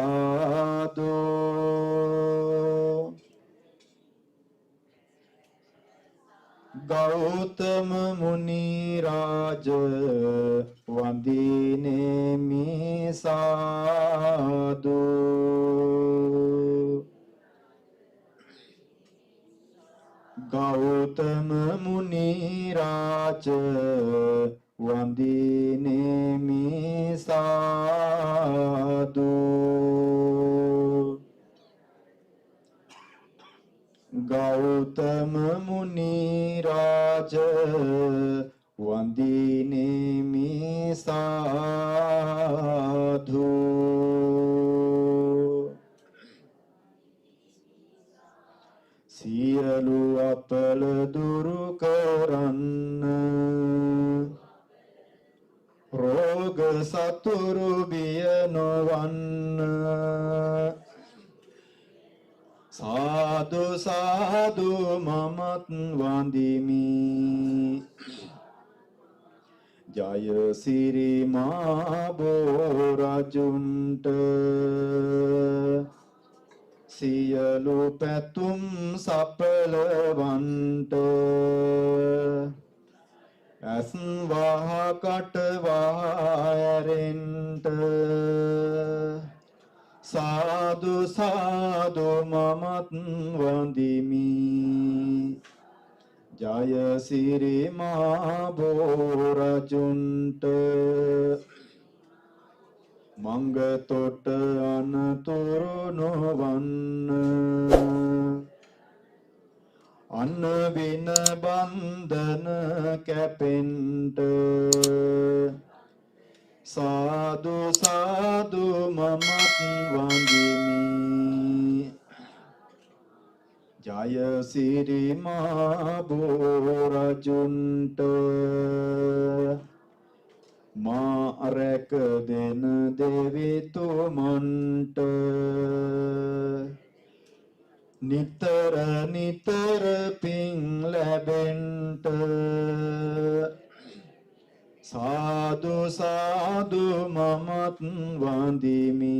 ගෞතම මුනි රාජ වන්දිනේමි සාදු ගෞතම මුනි රාජ වන්දිනේමි සාදු ගෞතම මුනි රාජ වන්දිනේමි සාදු සියලු අපල දුරු කරන්න රෝග සතුරු බිය නොවන්න සාදු සාදු මමත් වඳිමි ජය සිරි මා බෝරජුන්ට සියලු පැතුම් සපලවන්ට ඇස් වහ කට වහ ඇරෙන්ට සාදු සාදු මමත් වඳිමි ජය සිරි මා බෝරජුන්ට මංග තොට අනතුරු නොවන්න අන්න වින බන්ධන කැපෙන්ට සාදු සාදු මමත් වඳිමි ජය සිරි මා බෝරජුන්ට මා රැක දෙන දෙවිතුමන්ට නිතර නිතර පිං ලැබෙන්ට සාදු සාදු මමත් වඳිමි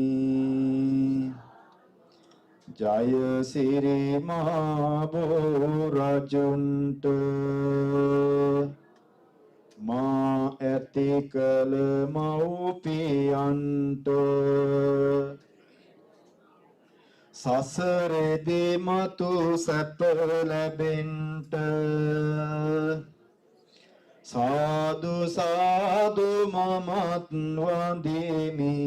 ජය සිරි මා බෝරජුන්ට මා ඇති කල මව්පියන්ට සසරෙදි මතු සැප ලැබෙන්ට සාදු සාදු මමත් වඳිමි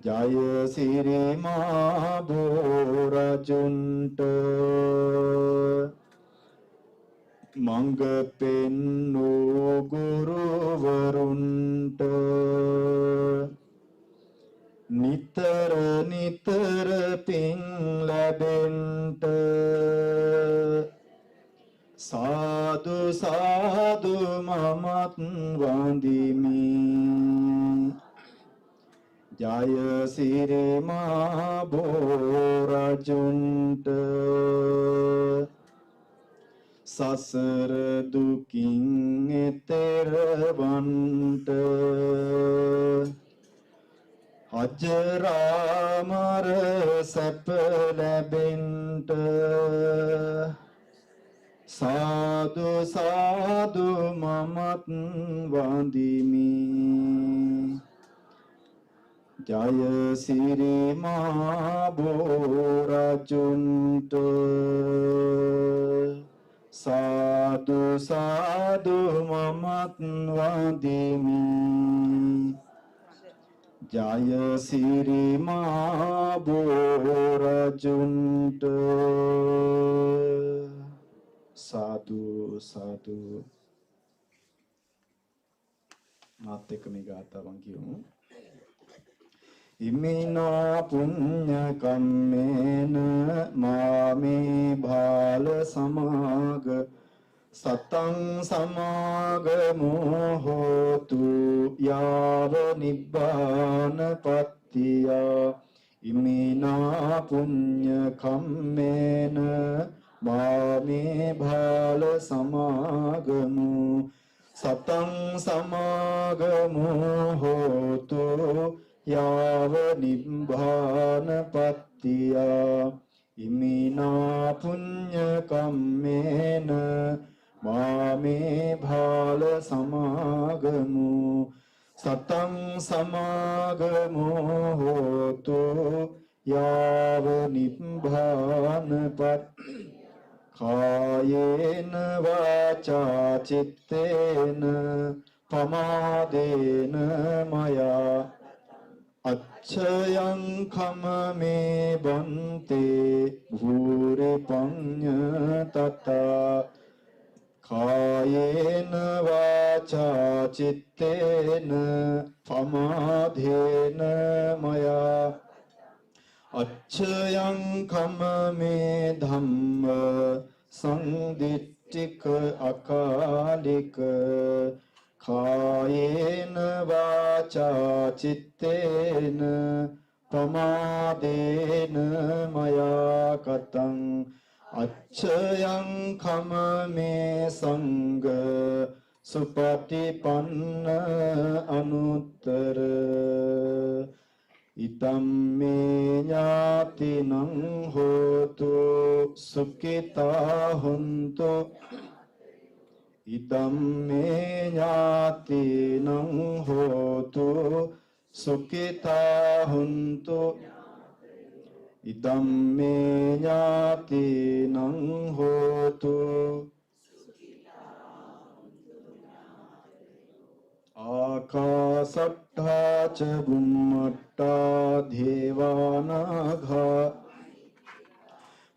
ජය සිරි මා බෝරජුන්ට මංග පෙන්නූ ගුරුවරුන්ට නිතර නිතර පිං ලැබෙන්ට සාදු සාදු මමත් වඳිමි ජය සිරි මා බෝරජුන්ට සසර දුකින් එතරවන්ට අජරාමර සැප ලැබෙන්ට සාදු සාදු මමත් වඳිමි ජය සිරි මා බෝරජුන්ට සාදු සාදු මමත් වඳිමි ජය සිරි මා බෝරජුන්ට සාදු සාදු මාත් එක්ක මේ ගාථාවන් කියමු ඉමිනා පුඤ්ඤ කම්මේන මාමේ භාල සමාග සතං සමාගමෝ හෝතු යාව නිබ්බානපත්තිය ඉමිනා පුඤ්ඤ කම්මේන මාමේ භාල සමාගමෝ සතං සමාගමෝ හෝතු යාව නිබ්බානපත්තිය ඉමිනා පුඤ්ඤ කම්මේන මාමේ භාල සමාගමෝ සතං සමාගමෝ හෝතු යාව නිබ්බානපත්තිය කායේන වාචා චිත්තේන පමාදේන මයා අච්ඡයං කමමේ බන්තේ භූරේ පඤ්ඤ තතා කායේන වාචා චිත්තේන පමාදේන මයා අච්ඡයං කම මේ ධම්ම සංදිට්ඨික අකාලික කායේන වාචා චිත්තේන ප්‍රමාදේන මයා කතං අච්ඡයං කම මේ සංඝ සුපටිපන්න අනුත්තර ඉතම් මේ ඥාතිනං හෝතු සුඛිතා හොන්තු ඉතම් මේ ඥාතිනං හෝතු සුඛිතා හොන්තු ඉතම් මේ ඥාතිනං හෝතු ආකාසට්ඨා ච බුම්මට්ඨා දේවානාඝා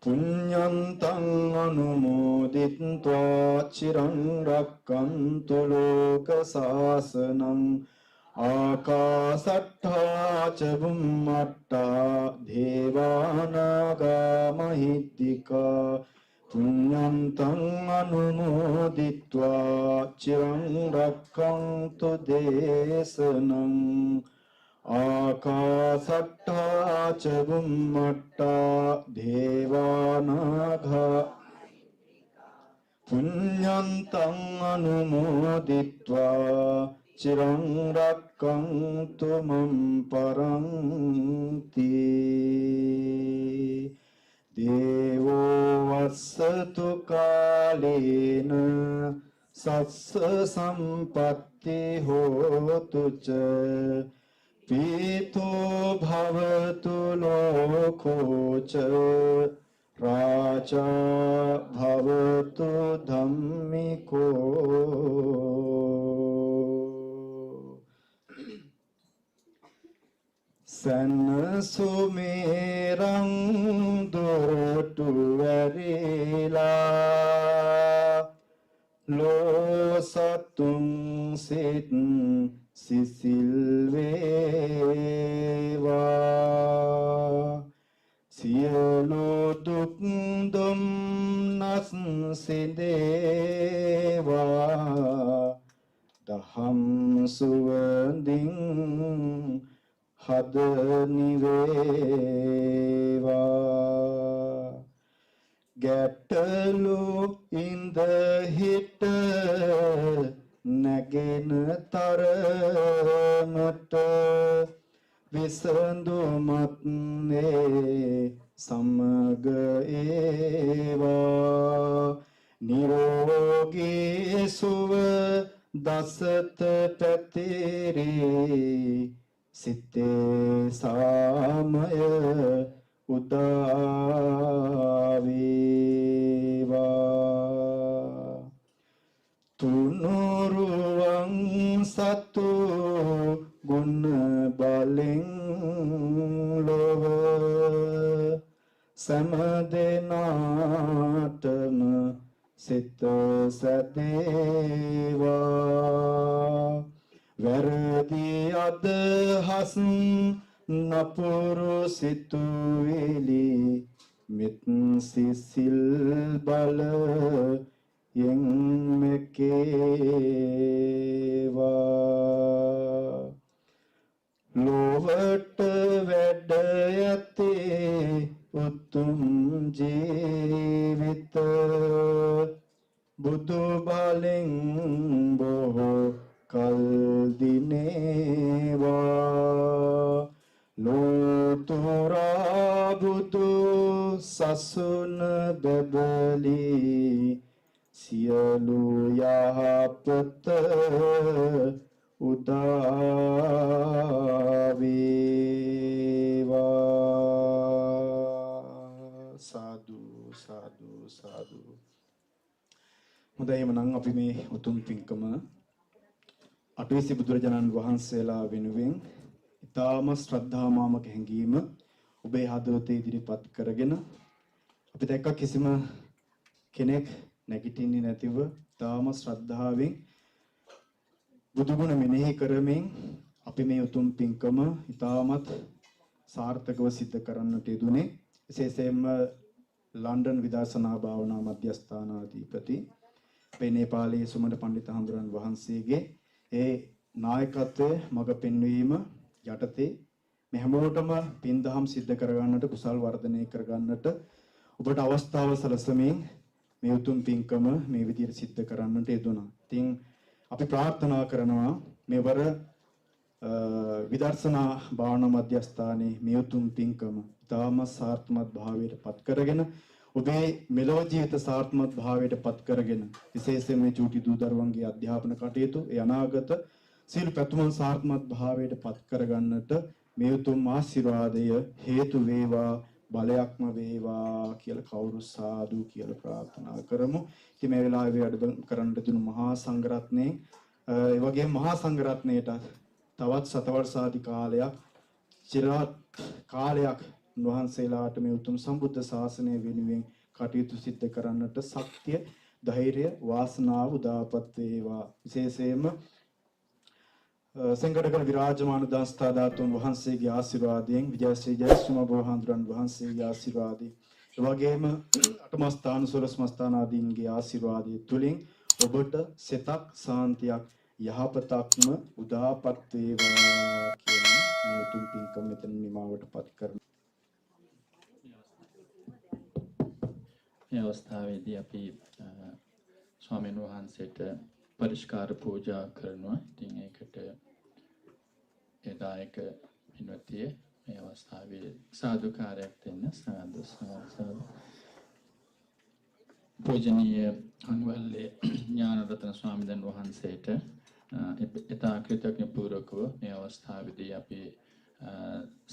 පුඤ්ඤන්තං අනුමෝදිත්වා චිරං රක්ඛන්තු ලෝක සාසනං ආකාසට්ඨා ච බුම්මට්ඨා දේවානාඝා මහිත්‍තිකා පුඤ්ඤන්තං අනුමෝදිත්වා චිරං රක්ඛන්තු දේශනං ආකාසට්ඨා ච බුම්මට්ඨා දේවානාඝා පුඤ්ඤන්තං අනුමෝදිත්වා චිරං රක්ඛන්තු මම් පරන්ති දේවෝ වස්සතු කාලේන සස්ස සම්පත්ති හෝතු ච පීතෝ භවතු ලෝකෝ ච රාජා භවතු ධම්මිකෝ සනසුමේරං දොරටු වැරිලා ලෝසතුං සිත් සිසිල් වේවා සියලු දුක් දුම්නස් සිඳේවා දහම් සුවඳින් හද නිවේවා ගැටලු ඉඳ හිට නැගෙන තරමට විසඳුමත් නේ සමග ඒවා නිරෝගී සුව දසත පැතිරේ සිතේ සාමය උදාවේවා තුනුරුවන් සතු ගුණ බලෙන් ලොව සමදෙනාටම සිත සැදේවා වැරදි අදහස් නපුරු සිතුවිලි මෙත් සිසිල් බල යෙන් මෙකේවා ලෝවට වැඩ යතේ උතුම් ජීවිත බුදු බලෙන් බොහෝ කල් දිනේවා ලෝතුරා බුදු සසුන බබලි සියලු යහපත උදාවේවා සාදු සාදු සාදු. හොඳයි එමනම් අපි මේ උතුම් පින්කම අටවිසි බුදුරජාණන් වහන්සේලා වෙනුවෙන් ඊටාම ශ්‍රද්ධාමාමක හැඟීම ඔබේ හදවතේ ඉදිරිපත් කරගෙන අපි දැක්ක කිසිම කෙනෙක් නැගිටින්නේ නැතිව ඊටාම ශ්‍රද්ධාවෙන් බුදුගුණ මෙනෙහි කරමින් අපි මේ උතුම් පින්කම ඊටාමත් සාර්ථකව සිද්ධ කරන්නට යෙදුනේ. විශේෂයෙන්ම ලන්ඩන් විදර්ශනා භාවනා මධ්‍යස්ථානාධිපති අපේ නේපාලයේ සුමන පඬිත හඳුරන් වහන්සේගේ ඒ නායකත්වයේ මඟ පෙන්වීම යටතේ මේ හැමෝටම පින්දහම් සිද්ධ කරගන්නට කුසල් වර්ධනය කරගන්නට ඔබට අවස්ථාව සැලසෙමින් මේ උතුම් පින්කම මේ විදිහට සිද්ධ කරන්නට යෙදුණා. ඉතින් අපි ප්‍රාර්ථනා කරනවා මේවර විදර්ශනා භාවනා මධ්‍යස්ථානයේ මේ උතුම් පින්කම ඊටම සාර්ථකමත් භාවයට පත් කරගෙන ඔබේ මෙලොව ජීවිත සාර්ථකමත් භාවයට පත් කරගෙන විශේෂයෙන් මේ චූටි දූ දරුවන්ගේ අධ්‍යාපන කටයුතු ඒ අනාගත සියලු පැතුමන් සාර්ථකමත් භාවයට පත් කරගන්නට මේ උතුම් ආශිර්වාදය හේතු වේවා බලයක්ම වේවා කියලා කවුරු සාදු කියලා ප්‍රාර්ථනා කරමු. ඉතින් මේ වෙලාවේ වැඩ කරන්නට දුණු මහා සංඝරත්නයේ ඒ වගේම මහා සංඝරත්නයට තවත් සතවර්ෂාදි කාලයක් චිරාත් කාලයක් වහන්සේලාට මේ උතුම් සම්බුද්ධ ශාසනය වෙනුවෙන් කටයුතු සිද්ධ කරන්නට ශක්තිය, ධෛර්යය, වාසනාව උදාපත් වේවා. විශේෂයෙන්ම සංඝරත්න විරාජමාන දාස්තා දාතුන් වහන්සේගේ ආශිර්වාදයෙන් විජයශ්‍රී ජයශ්‍රී මහබෝධිහාමුදුරන් වහන්සේගේ ආශිර්වාදයෙන් ඒ වගේම අටමස්ථාන සොරස්මස්ථාන ආදීන්ගේ ආශිර්වාදය තුලින් ඔබට සිතක් සාන්තියක් යහපතක්ම උදාපත් වේවා කියන මේ උතුම් පින්කම මෙතන නිමාවටපත් කරමු. මේ අවස්ථාවේදී අපි ස්වාමීන් වහන්සේට පරිස්කාර පූජා කරනවා. ඉතින් ඒකට එදායක පින්වත්නි මේ අවස්ථාවේ සාදුකාරයක් දෙන්න සාදු සාදු. පූජනීය Hanwelle ඥානරතන ස්වාමීන් වහන්සේට එදා කෘතඥ පූර්වකව මේ අවස්ථාවේදී අපි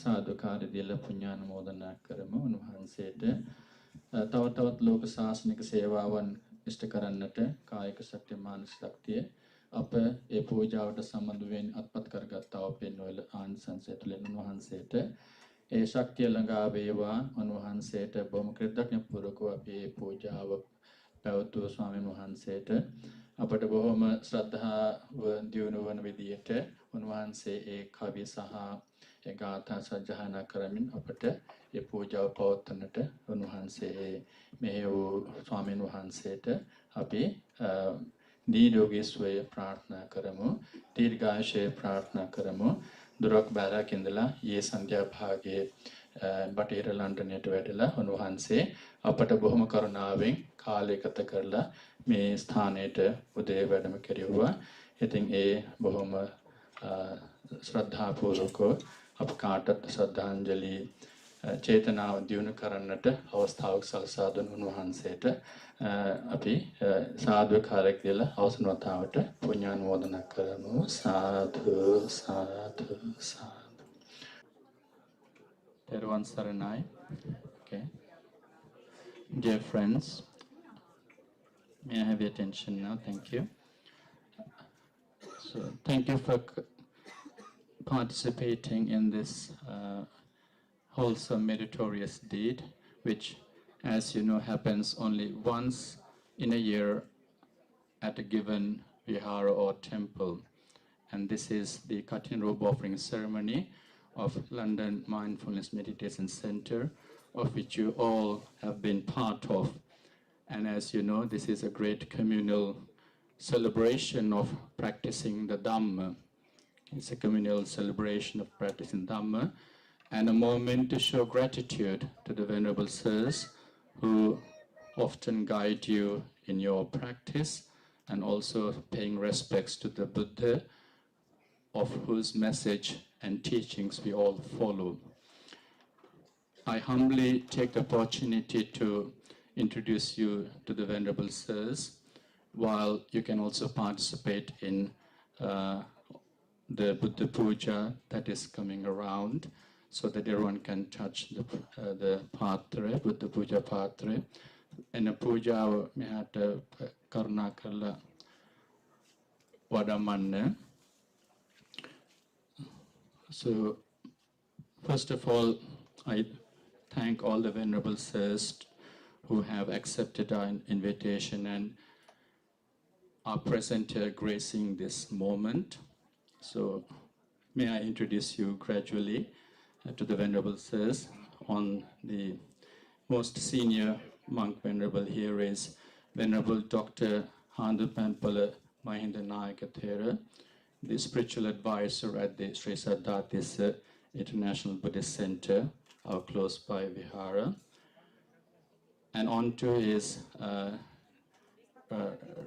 සාදුකාරය දීලා පුණ්‍යානුමෝදනා කරමු. උන්වහන්සේට තව තවත් ලෝක ශාසනික සේවාවන් ඉෂ්ට කරන්නට කායික ශක්තිය මානසික ශක්තිය අප ඒ පූජාවට සම්බන්ධ වෙමින් අත්පත් කරගත්තා වූ Hanwelle ආනිසංසය තුළින් උන්වහන්සේට ඒ ශක්තිය ළඟා වේවා. උන්වහන්සේට බොහොම කෘතඥ පූර්වකව අපි මේ පූජාව පැවතුව ස්වාමීන් වහන්සේට අපට බොහොම ශ්‍රද්ධාව දියුණු වන විදියට උන්වහන්සේ ඒ කවි සහ ඒ ගාථා සජ්ජහායනා කරමින් අපට ඒ පූජාව පවත්වන්නට උන්වහන්සේ මෙහෙ වූ ස්වාමීන් වහන්සේට අපි නිරෝගී සුවය ප්‍රාර්ථනා කරමු. දීර්ඝායුෂය ප්‍රාර්ථනා කරමු. දුරක් බැලක් ඉඳලා ඊයේ සන්ධ්‍යා භාගයේ බටහිර ලන්ඩනයට වැඩලා උන්වහන්සේ අපට බොහොම කරුණාවෙන් කාලය ගත කරලා මේ ස්ථානයට උදේ වැඩම කෙරුවා. ඉතින් ඒ බොහොම ශ්‍රද්ධාපූර්වකව අප කාටත් ශ්‍රද්ධාංජලි චේතනාව දියුණු කරන්නට අවස්ථාවක් සලසා දුන් උන්වහන්සේට අපි සාදුකාරයක් කියලා අවසන් වතාවට පුණ්‍යානුමෝදනා කරමු. සාදු සාදු සාදු. Everyone saranai. Okay. Dear friends, may I have your attention now? Thank you. So, thank you for participating in this wholesome meritorious deed, which, as you know, happens only once in a year at a given vihara or temple. And this is the Kathina robe offering ceremony of London Mindfulness Meditation Center, of which you all have been part of. And as you know, this is a great communal celebration of practicing the Dhamma. It's a communal celebration of practicing Dhamma and a moment to show gratitude to the Venerable Sirs who often guide you in your practice, and also paying respects to the Buddha of whose message and teachings we all follow. I humbly take the opportunity to introduce you to the Venerable Sirs, while you can also participate in the Buddha Puja that is coming around, so that everyone can touch the Patra, Buddha Puja Patra. And a puja me had Karnakala Vadamanna. So, first of all, I thank all the Venerable Sirs who have accepted our invitation and are present here gracing this moment. So, may I introduce you gradually. to the Venerable says. On the most senior monk Venerable here is Venerable Dr. Handupampala Mahindanayaka Thero, the spiritual advisor at the Sri Saddhatisa International Buddhist Center, our close by Vihara. And on to his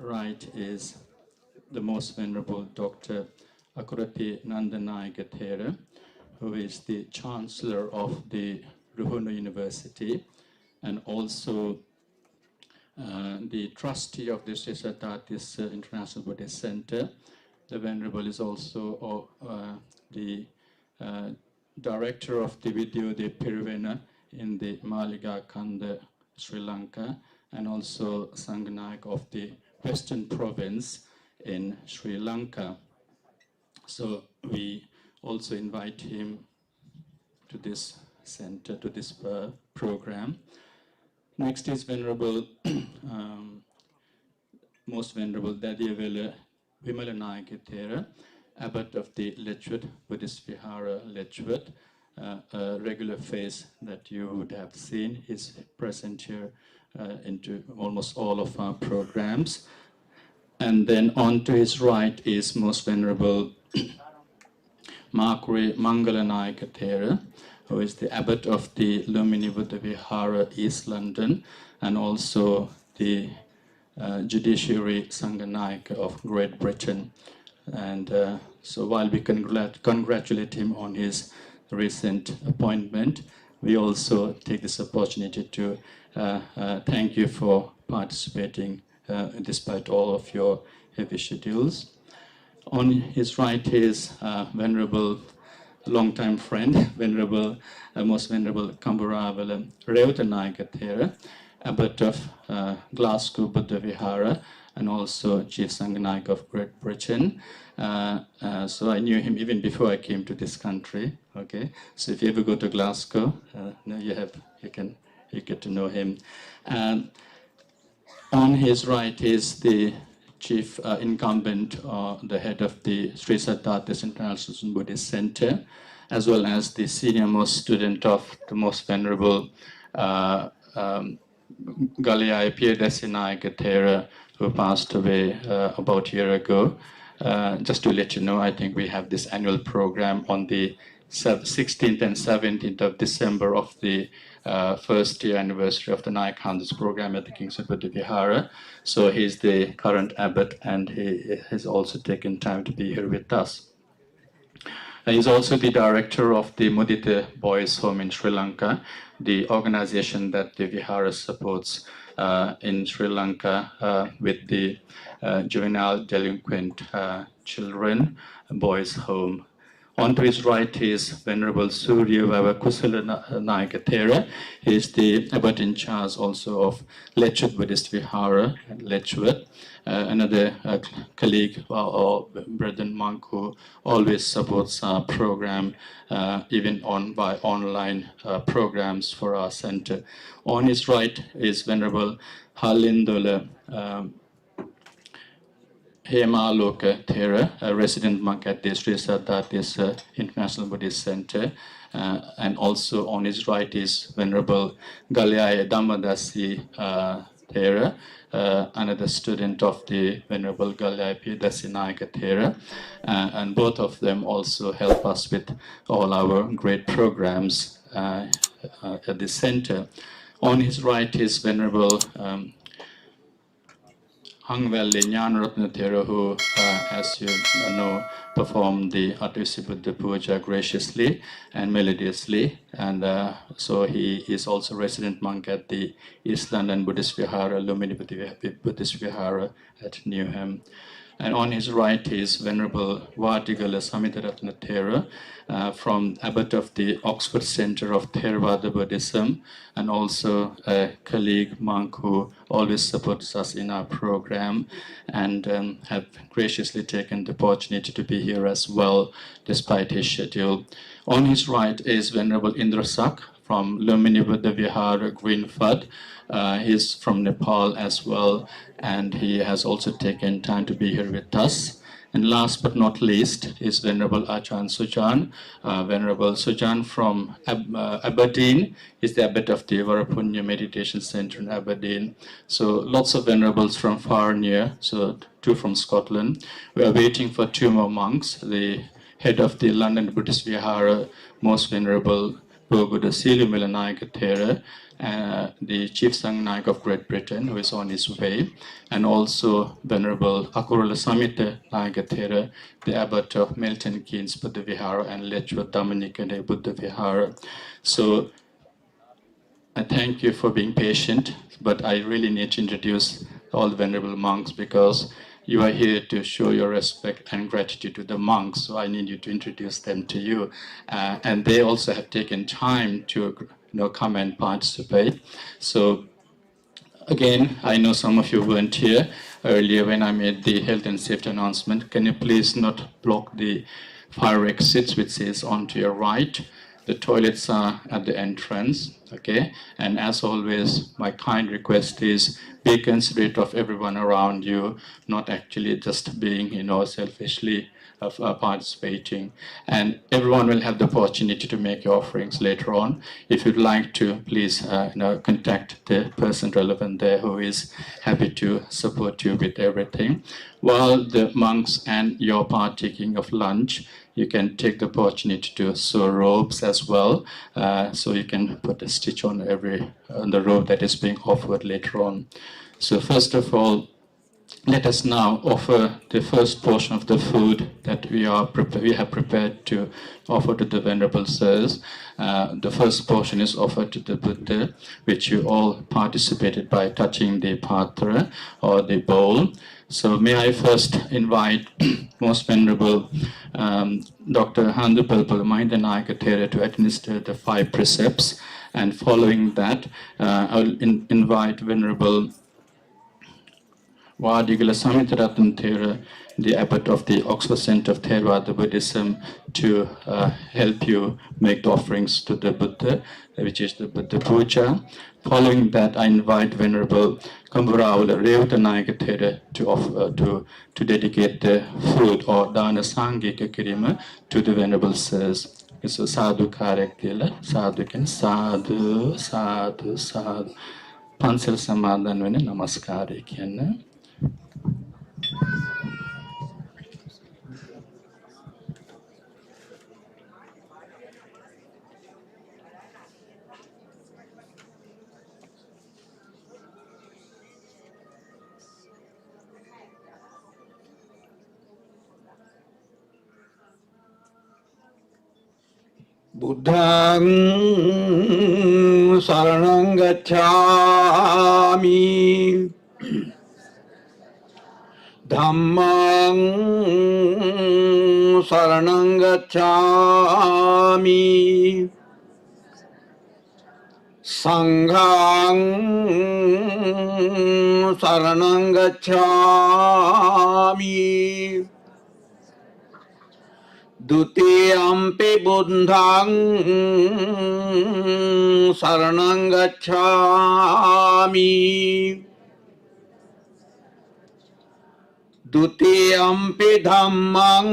right is the most Venerable Dr. Akurati Nandanayaka Thero, who is the Chancellor of the Ruhuna University and also the trustee of the Sri Saddhatisa International Buddhist Center. The Venerable is also the director of the Vidyodaya Piruvena in the Maliga Kanda, Sri Lanka, and also Sanganayak of the Western Province in Sri Lanka. So we also invite him to this center, to this program. Next is Venerable, Most Venerable Dadiyavela Vimalanayaka Thero, Abbot of the Letchworth Buddhist Vihara, Letchworth, a regular face that you would have seen. He's present here into almost all of our programs. And then on to his right is Most Venerable Makri Mangalanayaka Thero, who is the Abbot of the Lumini Buddha Vihara, East London, and also the Judiciary Sanganayaka of Great Britain. And so while we congratulate him on his recent appointment, we also take this opportunity to thank you for participating despite all of your heavy schedules. On his right is Venerable, long-time friend, Venerable, Most Venerable Kamburavala Reutanayaka Thero, Abbot of Glasgow Buddha Vihara, and also Chief Sanganayaka of Great Britain. So I knew him even before I came to this country. Okay, so if you ever go to Glasgow, you get to know him. And on his right is the chief incumbent, the head of the Sri Saddhatisa International Buddhist Center, as well as the senior-most student of the Most Venerable Galiyaya Piyadesinayaka Thero, who passed away about a year ago. Just to let you know, I think we have this annual program on the 16th and 17th of December of the first year anniversary of the Nayakanda's program at the Kingswood Buddha Vihara. So he's the current abbot and he has also taken time to be here with us. He's also the director of the Mudita Boys Home in Sri Lanka, the organization that the Vihara supports in Sri Lanka with the juvenile delinquent children, boys' home. On to his right is Venerable Surya Vava Kusalanayaka Thero. He is the abbot in charge also of Letchworth Buddhist Vihara at Letchworth. Another colleague or brethren monk who always supports our program, even by online programs for our center. On his right is Venerable Halindola Hemaloka Thero, a resident monk at the Sri Saddhatisa International Buddhist Center. And also on his right is Venerable Galiyaya Dhammadasi Thero, another student of the Venerable Galiyaya Piyadesinayaka Thero. And both of them also help us with all our great programs at the center. On his right is Venerable Hanwelle Gnanarathana Thero, who, as you know, performed the Atavisi Buddha Puja graciously and melodiously. And so he is also resident monk at the East London Buddhist Vihara, Lumini Buddhist Vihara at Newham. And on his right is Venerable Vadigala Samidaratna Thero, from Abbot of the Oxford Center of Theravada Buddhism, and also a colleague monk who always supports us in our program and have graciously taken the opportunity to be here as well, despite his schedule. On his right is Venerable Indrasak from Lumini Buddha Vihara, Greenford. He's from Nepal as well, and he has also taken time to be here with us. And last but not least is Venerable Ajahn Sujan. Venerable Sujan from Aberdeen is the abbot of the Varapunya Meditation Center in Aberdeen. So lots of venerables from far and near, so 2 from Scotland. We are waiting for 2 more monks. The head of the London Buddhist Vihara, Most Venerable Poojava Silumila Nayaka Thero, the Chief Sangha of Great Britain, who is on his way, and also Venerable Akurala Samita Nayaka Thero, the abbot of Milton Keynes Buddha Vihara and Lechwa Dominicane Buddha Vihara. So I thank you for being patient, but I really need to introduce all the venerable monks because you are here to show your respect and gratitude to the monks. So I need you to introduce them to you. And they also have taken time to come and participate. So again, I know some of you weren't here earlier when I made the health and safety announcement. Can you please not block the fire exits, which is on to your right? The toilets are at the entrance, okay? And as always, my kind request is be considerate of everyone around you, not actually just being, selfishly participating. And everyone will have the opportunity to make your offerings later on. If you'd like to, please, contact the person relevant there who is happy to support you with everything. While the monks and you're partaking of lunch, you can take the opportunity to sew robes as well, so you can put a stitch on the robe that is being offered later on. So first of all, let us now offer the first portion of the food that we have prepared to offer to the Venerable Sirs. The first portion is offered to the Buddha, which you all participated by touching the patra or the bowl. So may I first invite Most Venerable Dr. Hanwelle Mahindanayaka Thero to administer the 5 precepts. And following that, I'll invite Venerable Vadigala Samitaratham Thero, the abbot of the Oxford Center of Theravada Buddhism, to help you make the offerings to the Buddha, which is the Buddha Puja. Following that, I invite Venerable Kamburawala Revatanayaka Thero to dedicate the food or Dana Sangika Kirima to the Venerable Sirs. So sadhu karek dila, sadhu can sadhu, sadhu, sadhu. Pansel Samadhan Vene Namaskari Kiana. Buddhang saranang gacchami, Dhammang saranang gacchami, Sanghang saranang gacchami, Dutiyampi buddhang saranang gacchami, Dutiyampi dhammang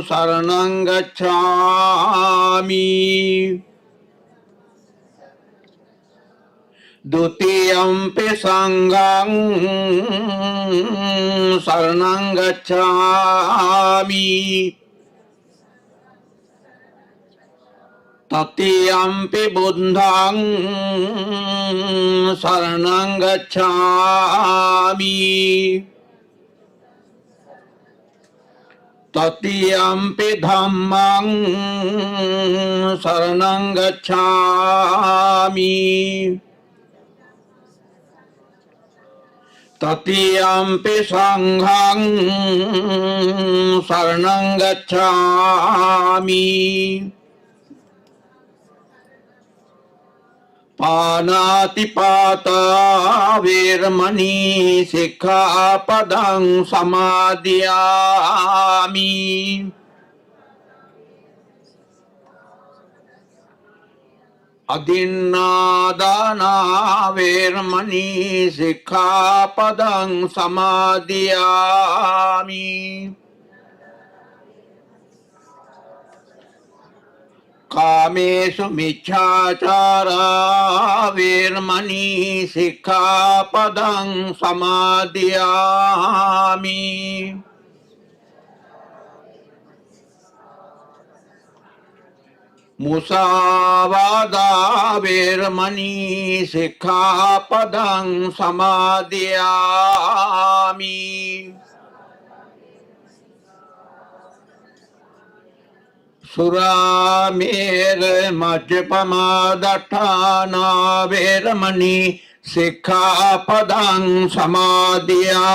saranang gacchami, Dutiyampi sanghang saranang gacchami, Tatiyampi buddhang saranang gacchami, Tatiyampi dhammang saranang gacchami, Tatiyampi sanghang saranang gacchami, Panatipata Veramani Sikkhapadang Samadhiyami, අදින්නාදානා වේරමණී සික්ඛාපදං සමාදියාමි කාමේසු මිච්ඡාචාරා වේරමණී සික්ඛාපදං සමාදියාමි මුසාවාදා වේරමණී සික්ඛාපදං සමාදියාමි සුරාමේර මජ්ජපමා දට්ඨානා වේරමණී සික්ඛාපදං සමාදියාමි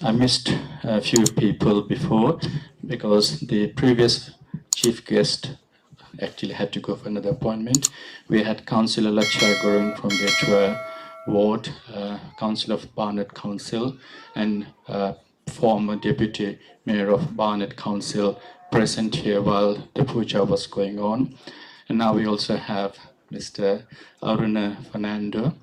I missed a few people before because the previous chief guest actually had to go for another appointment. We had Councillor Lachar Gurung from the Tua Ward, Council of Barnet Council, and former Deputy Mayor of Barnet Council present here while the puja was going on. And now we also have Mr. Aruna Fernando,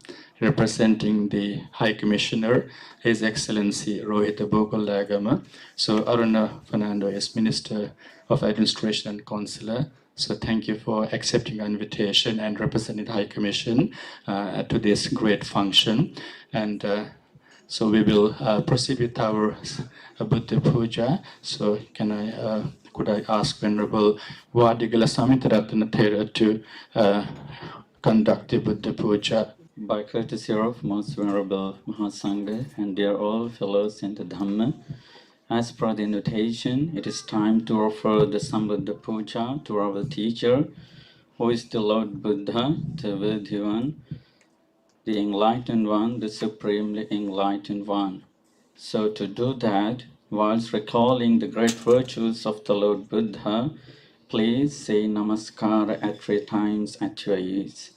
representing the High Commissioner, His Excellency Rohita Bogollagama. So Aruna Fernando is Minister of Administration and Consular. So thank you for accepting our invitation and representing the High Commission to this great function. And so we will proceed with our Buddha Puja. So could I ask Venerable Vadigala Samitharatana Thero to conduct the Buddha Puja? By courtesy of Most Venerable Mahasangha and dear all fellows in the Dhamma, as per the invitation, it is time to offer the Sambuddha Puja to our teacher, who is the Lord Buddha, the worthy one, the enlightened one, the supremely enlightened one. So to do that, whilst recalling the great virtues of the Lord Buddha, please say Namaskara at 3 times at your ease.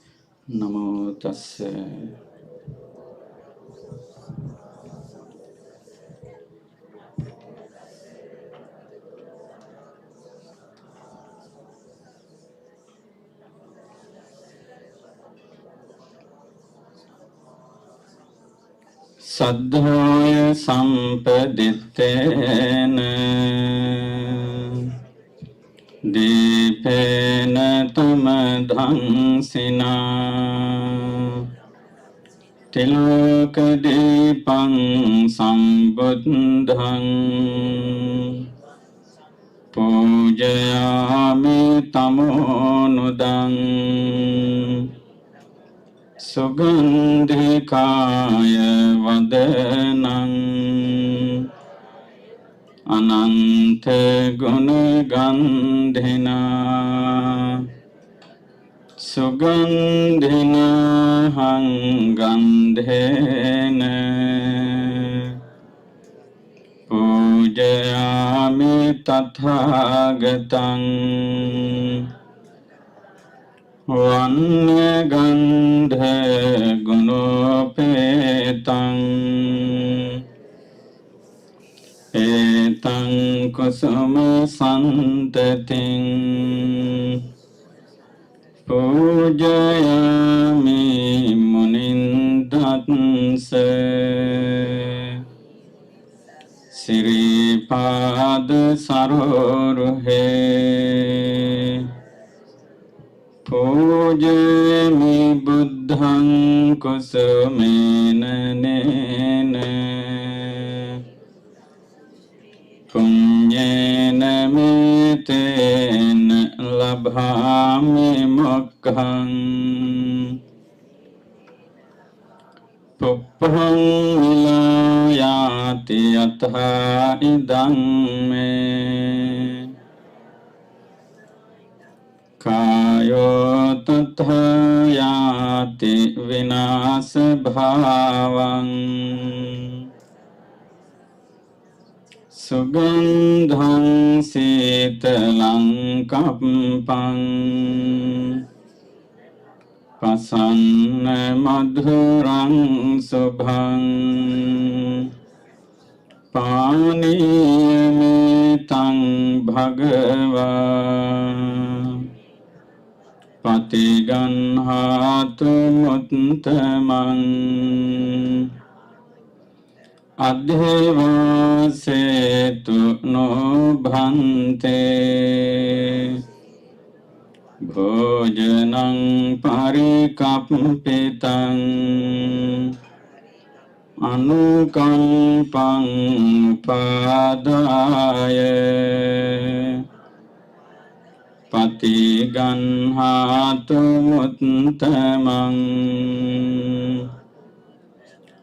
Namo tassa. Saddhaya sampadittena Dīpena tamadhansina Tiloka dīpaṃ sambuddhaṃ Pūjayāmi tamonudaṃ Sugandhikāya vadanaṃ Ananta gunagandhina Sugandhina hangandhena Pujayami tathāgataṃ Vanyagandha gunopetaṃ Etaṃ kusuma santatiṃ Pujayami munindatsa Siripada saroruhe Pujayami buddhaṃ kusumena nena Punyena metena labhami mokkhaṃ Pupphaṃ vilayāti yatha idaṃ me Kāyo tatha yāti vināsa bhāvaṃ Sugandhaṃ sītalaṃ kampaṃ Pasanna madhuraṃ subhaṃ පානීයමිතං භගවා පතිගන්හාතු මුත්තමං අධ්‍යවාසේතු නොභන්තේ භෝජනං පරිකප්පිතං අනුකම්පං පාදාය පතිගන්හාතු මුත්තමං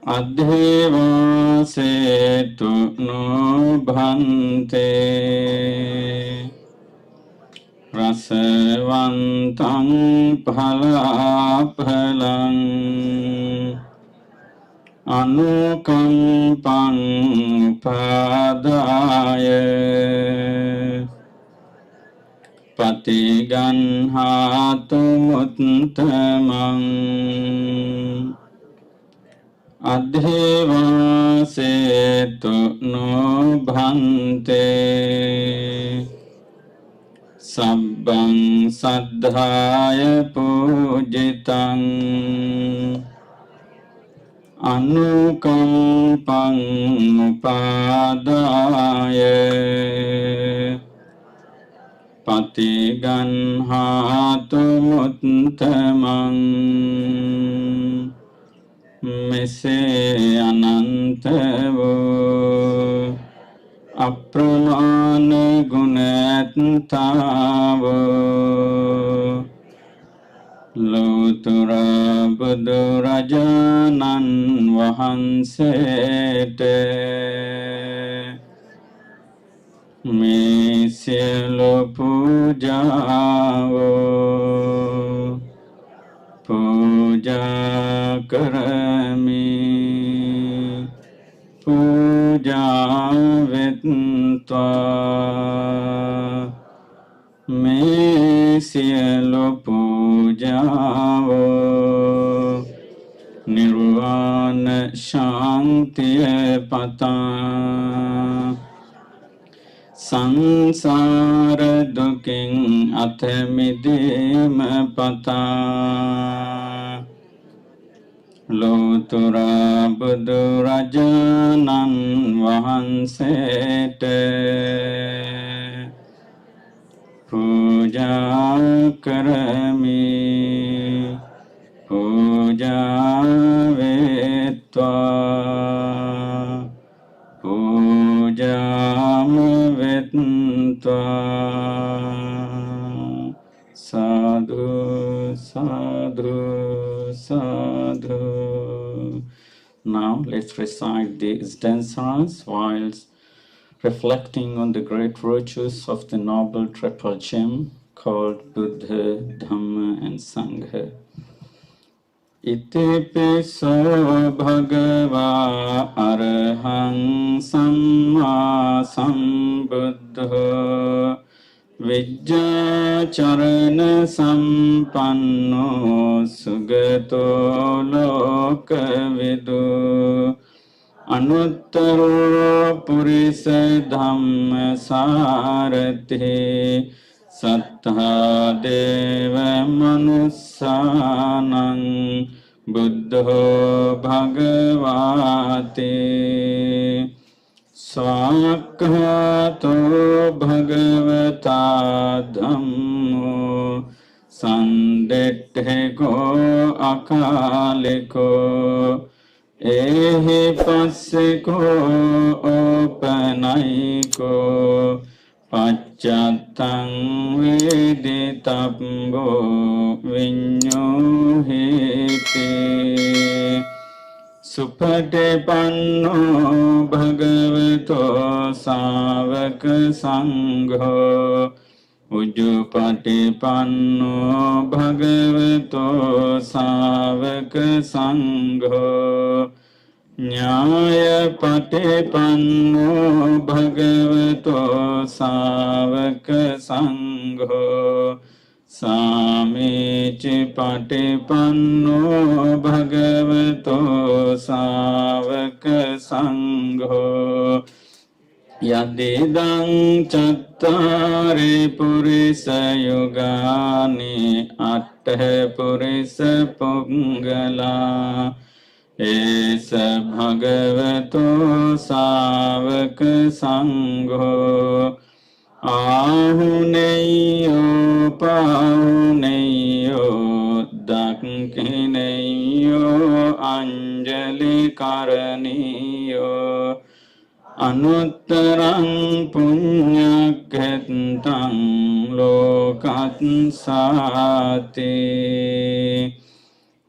අධ්‍යවාසේතු නොභන්තේ රසවන්තං පලාපලං අනුකම්පං පාදාය පතිගන්හාතු මුත්තමං අධ්‍යවාසේතු නොභන්තේ සබ්බං සද්ධාය පූජිතං අනුකම්පං උපාදාය පතිගන්හාතු මුත්තමං මෙසේ අනන්ත වූ අප්‍රමාණ ගුණත්තාව ලෝතර බුදුරජාණන් වහන්සේට මේ සියලු පූජාව පූජා කරමි පූජා වෙත්වා මේ සියලු පූජාව නිර්වාණ ශාන්තිය පතා සංසාර දුකින් අත මිදීම පතා ලෝතර බුදුරජාණන් වහන්සේට පූජා කරමි පූජා වෙත්වා පූජාම වෙත්වා සාදු සාදු sadhu. Now let's recite these dancers whilst reflecting on the great virtues of the noble triple gem called Buddha, Dhamma and Sangha. Itipiso bhagava arahang samma sambuddha Vijjacharana sampanno sugato lokavidu Anuttaro purisa dhamma sarati Sattha deva manussanang buddho bhagavati Swakhato bhagavata dhammo sandettheko akaliko ehi passiko opanaiko paccattang veditappo viññohiti Supatipanno bhagavato savaka sangho Ujjupatipanno bhagavato savaka sangho Nyayapatipanno bhagavato savaka sangho Samici patipanno bhagavato savaka sangho Yadidang chattare purisa yugani atte purisa pungala esa bhagavato savaka sangho ahuneyo pahuneyo dakhineyo anjali karaniyo Anuttarang punyakhetang lokat sati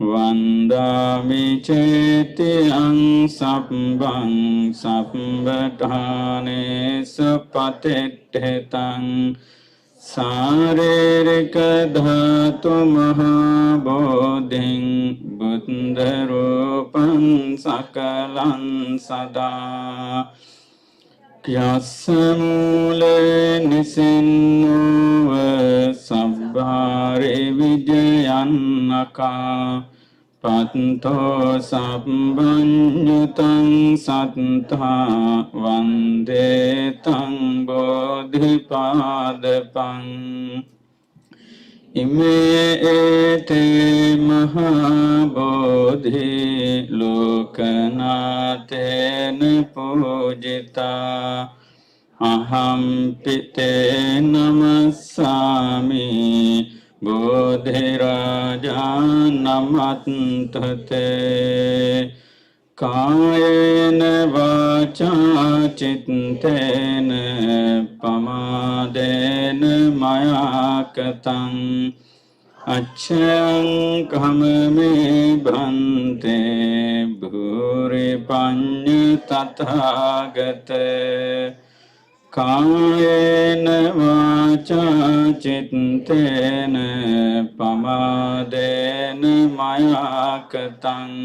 Vandami cetiyang sabbang sabbadhane sapatethetang Saririka dhatu mahabodhing buddharupang sakalang sada Kyasamule nisinnuva sabbhare vijayannaka Patto sabbanyutang sattha vande tang bodhipadapang Ime ete mahabodhi lokanatena pujita Aham pite namassami bodhiraja namattate Kayena vacha chittena pamadena mayakatang Achayang kamame bhante bhuri panya tathagate Kayena vacha chittena pamadena mayakatang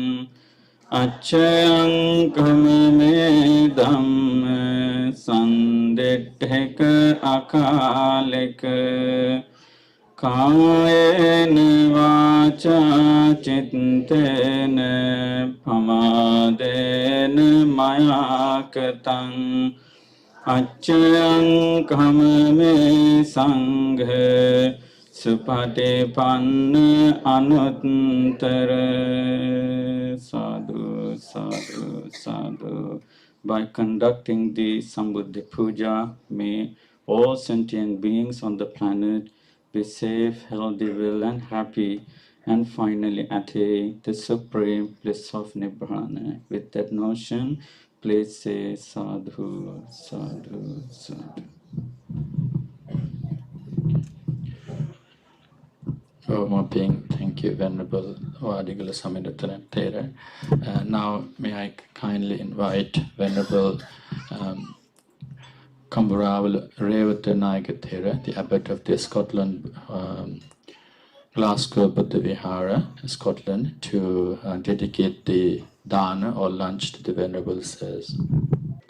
Achayang kamame dhamma sandetheka akaleka Kayena vacha chittena pamadena mayakatang Achayang kamame sangha supatipanna anuttara sadhu sadhu sadhu. By conducting the Sambuddha Puja, may all sentient beings on the planet be safe, healthy, well and happy, and finally attain the supreme bliss of Nibbana. With that notion, please say sadhu, sadhu, sadhu. Thank you, Venerable Vadigala Samidatana Thero. Now, may I kindly invite Venerable Kamburaval Revatanayaka Thero, the abbot of the Scotland, Glasgow Buddha Vihara, Scotland, to dedicate the dana or lunch to the Venerable says.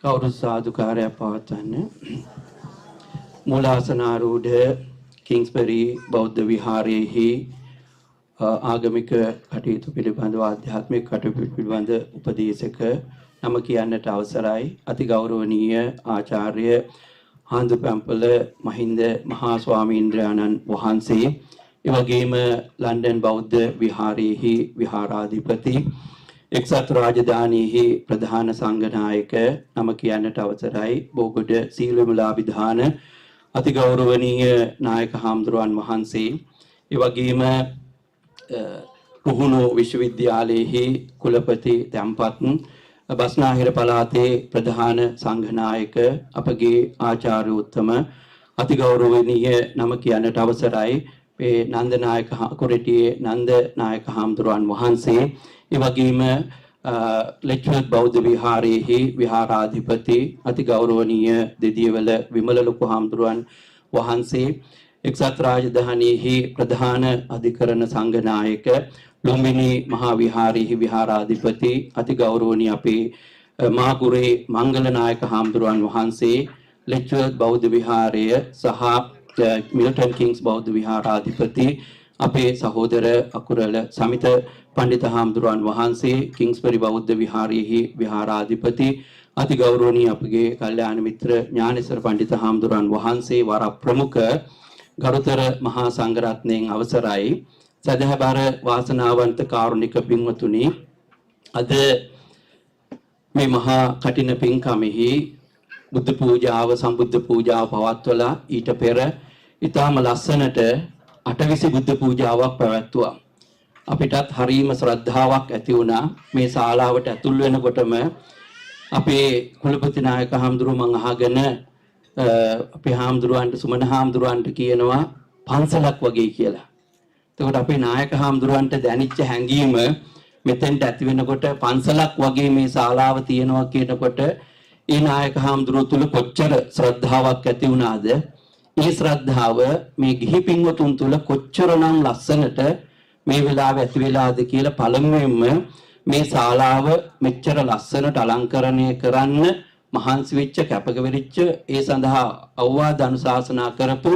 කවුරු සාදුකාරය පවත්වන්න මූලාසනාරූඪ කිංස්බරි බෞද්ධ විහාරයේහි ආගමික කටයුතු පිළිබඳව ආධ්‍යාත්මික කටයුතු පිළිබඳ උපදේශක නම කියන්නට අවසරයි අති ගෞරවනීය ආචාර්ය හාන්දුපැම්පල මහින්ද මහා ස්වාමීන්ද්‍රයන්න් වහන්සේ ඒ වගේම ලන්ඩන් බෞද්ධ විහාරයේහි විහාරාධිපති එක්සත් රාජධානියෙහි ප්‍රධාන සංඝනායක නම කියන්නට අවසරයි බෝගොඩ සීලමුලා විධාන අති ගෞරවනීය නායක හාමුදුරුවන් වහන්සේ ඒ වගේම රුහුණු විශ්වවිද්‍යාලයේහි කුලපති තැන්පත් බස්නාහිර පළාතේ ප්‍රධාන සංඝනායක අපගේ ආචාර්ය උත්තම අති ගෞරවනීය නම කියන්නට අවසරයි මේ නන්දනායක කුරටියේ නන්දනායක හාමුදුරුවන් වහන්සේ ඒ වගේම ලෙක්චර් බෞද්ධ විහාරයේහි විහාරාධිපති අති ගෞරවනීය දෙදියවල විමල ලොකු හාමුදුරුවන් වහන්සේ එක්සත් රාජධානියෙහි ප්‍රධාන අධිකරණ සංඝනායක ලුම්බිනි මහා විහාරයේහි විහාරාධිපති අති ගෞරවනීය අපේ මාකුරේ මංගලනායක හාමුදුරුවන් වහන්සේ ලෙක්චර් බෞද්ධ විහාරය සහ මිල්ටන් කිංස් බෞද්ධ විහාරාධිපති අපේ සහෝදර අකුරල සමිත පඬිත හාමුදුරුවන් වහන්සේ කිංස්බරි බෞද්ධ විහාරයේහි විහාරාධිපති අතිගෞරවනීය අපගේ කල්යාණ මිත්‍ර ඥානේශ්වර පඬිත හාමුදුරුවන් වහන්සේ වර ප්‍රමුඛ ගරුතර මහා සංඝරත්නයන් අවසරයි සදහබර වාසනාවන්ත කාරුණික පින්වතුනි අද මේ මහා කටින පින්කමෙහි බුද්ධ පූජාව සම්බුද්ධ පූජාව පවත්වලා ඊට පෙර ඊටම ලස්සනට අටවිසි බුද්ධ පූජාවක් පැවැත්වුවා. අපිටත් හරීම ශ්‍රද්ධාවක් ඇති වුණා. මේ ශාලාවට ඇතුල් වෙනකොටම අපේ කුලපති නායක හාමුදුරුවෝ මං අහගෙන අපේ හාමුදුරුවන්ට සුමන හාමුදුරුවන්ට කියනවා පන්සලක් වගේ කියලා. එතකොට අපේ නායක හාමුදුරුවන්ට දැනෙච්ච හැඟීම මෙතෙන්ට ඇති වෙනකොට පන්සලක් වගේ මේ ශාලාව තියෙනවා කියනකොට ඒ නායක හාමුදුරුවෝ තුල කොච්චර ශ්‍රද්ධාවක් ඇති වුණාද? ඒ ශ්‍රද්ධාව මේ ගිහි පින්වතුන් තුල කොච්චරනම් ලස්සනට මේ වෙලාවේ ඇති වෙලාද කියලා පළමුවෙන්ම මේ ශාලාව මෙච්චර ලස්සනට අලංකරණය කරන්න මහන්සි වෙච්ච කැපක වෙරිච්ච ඒ සඳහා අවවාද අනුශාසනා කරපු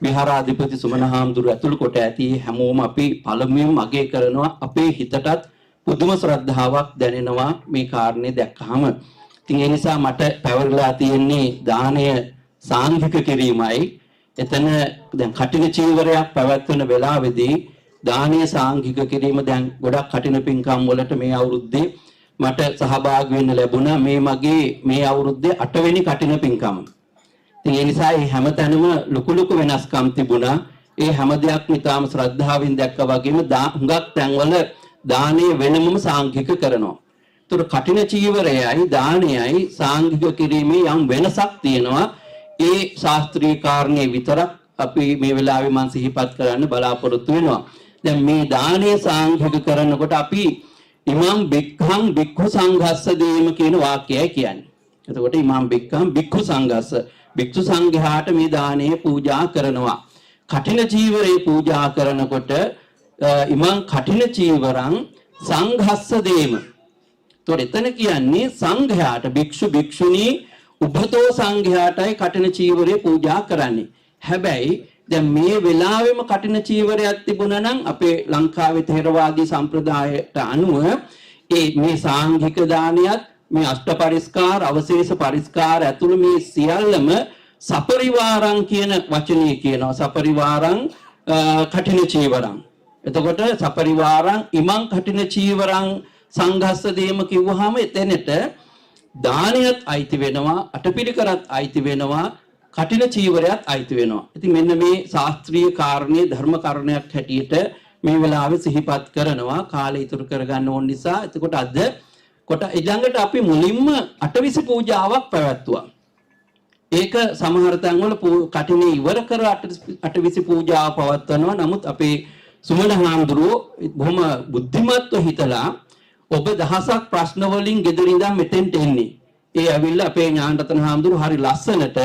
විහාරාධිපති සුමන හාමුදුරුවෝ ඇතුළු කොට ඇති හැමෝම අපි පළමුවෙන්ම අගය කරනවා. අපේ හිතටත් පුදුම ශ්‍රද්ධාවක් දැනෙනවා මේ කාරණේ දැක්කහම. ඉතින් ඒ නිසා මට පැවරලා තියෙන්නේ දානය සාංඝික කිරීමයි. එතන දැන් කටින චීවරයක් පැවැත්වෙන වෙලාවේදී දානය සාංඝික කිරීම දැන් ගොඩක් කටින පින්කම් වලට මේ අවුරුද්දේ මට සහභාගී වෙන්න ලැබුණා. මේ මගේ මේ අවුරුද්දේ 8 වෙනි කටින පින්කම. ඉතින් ඒ නිසා මේ හැමතැනම ලොකු වෙනස්කම් තිබුණා. ඒ හැම දෙයක්ම ඊටාම ශ්‍රද්ධාවෙන් දැක්කා වගේම හුඟක් තැන්වල දානය වෙනමම සාංඝික කරනවා. ඒතර කටින චීවරයයි දානයයි සාංඝික කිරීමේ යම් වෙනසක් තියෙනවා. ඒ ශාස්ත්‍රීය කාරණේ විතරක් අපි මේ වෙලාවේ මම සිහිපත් කරන්න බලාපොරොත්තු වෙනවා. දැන් මේ දානය සාංඝික කරනකොට අපි ඉමම් බික්ඛං බික්ඛු සංඝස්ස දීම කියන වාක්‍යය කියන්නේ. එතකොට ඉමම් බික්ඛං බික්ඛු සංඝස්ස භික්ෂු සංඝයාට මේ දානය පූජා කරනවා. කඨින චීවරේ පූජා කරනකොට ඉමං කඨින චීවරං සංඝස්ස දේම. ඒතකොට එතන කියන්නේ සංඝයාට භික්ෂු භික්ෂුණී උභතෝ සංඝයාටයි කඨින චීවරේ පූජා කරන්නේ. හැබැයි දැන් මේ වෙලාවෙම කඨින චීවරයක් තිබුණා නම් අපේ ලංකාවේ ථේරවාදී සම්ප්‍රදායට අනුව මේ සාංඝික දානයත් මේ අෂ්ට පරිස්කාර අවශේෂ පරිස්කාර ඇතුළු මේ සියල්ලම සපරිවාරං කියන වචනේ කියනවා. සපරිවාරං කඨින චීවරං. එතකොට සපරිවාරං ඉමං කඨින චීවරං සංඝස්ස දේම කිව්වහම එතනට දානයත් අයිති වෙනවා, අටපිරිකරත් අයිති වෙනවා, කඨින චීවරයත් අයිති වෙනවා. ඉතින් මෙන්න මේ ශාස්ත්‍රීය කාරණේ ධර්ම කාරණයක් හැටියට මේ වෙලාවේ සිහිපත් කරනවා. කාලය ඉතුරු කරගන්න ඕන නිසා. එතකොට අද කොට ඊළඟට අපි මුලින්ම අටවිසි පූජාවක් පැවැත්තුවා. ඒක සමහර තැන්වල කටිනේ ඉවර කර අටවිසි පූජාව පවත්වනවා. නමුත් අපේ සුමන හාමුදුරුවෝ බොහොම බුද්ධිමත්ව හිතලා ඔබ දහසක් ප්‍රශ්න වලින් ගෙදර ඉඳන් මෙතෙන්ට එන්නේ. ඒ ඇවිල්ලා අපේ ඥානරතන හාමුදුරුවෝ හරි ලස්සනට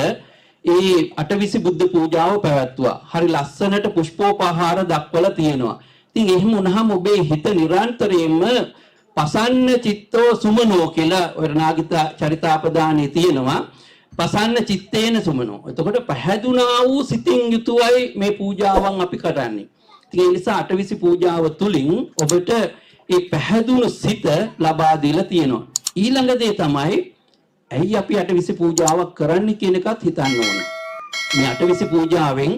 ඒ අටවිසි බුද්ධ පූජාව පැවැත්තුවා. හරි ලස්සනට පුෂ්පෝපහාර දක්වලා තියෙනවා. ඉතින් එහෙම වුණාම ඔබේ හිත නිරන්තරයෙන්ම පසන්න චිත්තෝ සුමනෝ කියලා වර්ණාගිත චරිතාපදානයේ තියෙනවා. පසන්න චිත්තේන සුමනෝ. එතකොට පහදුනා වූ සිතින් යුතුවයි මේ පූජාවන් අපි කරන්නේ. ඉතින් ඒ නිසා අටවිසි පූජාව තුලින් ඔබට ඒ පහදුණු සිත ලබා දීලා තියෙනවා. ඊළඟ දේ තමයි ඇයි අපි අටවිසි පූජාවක් කරන්නේ කියන එකත් හිතන්න ඕන. මේ අටවිසි පූජාවෙන්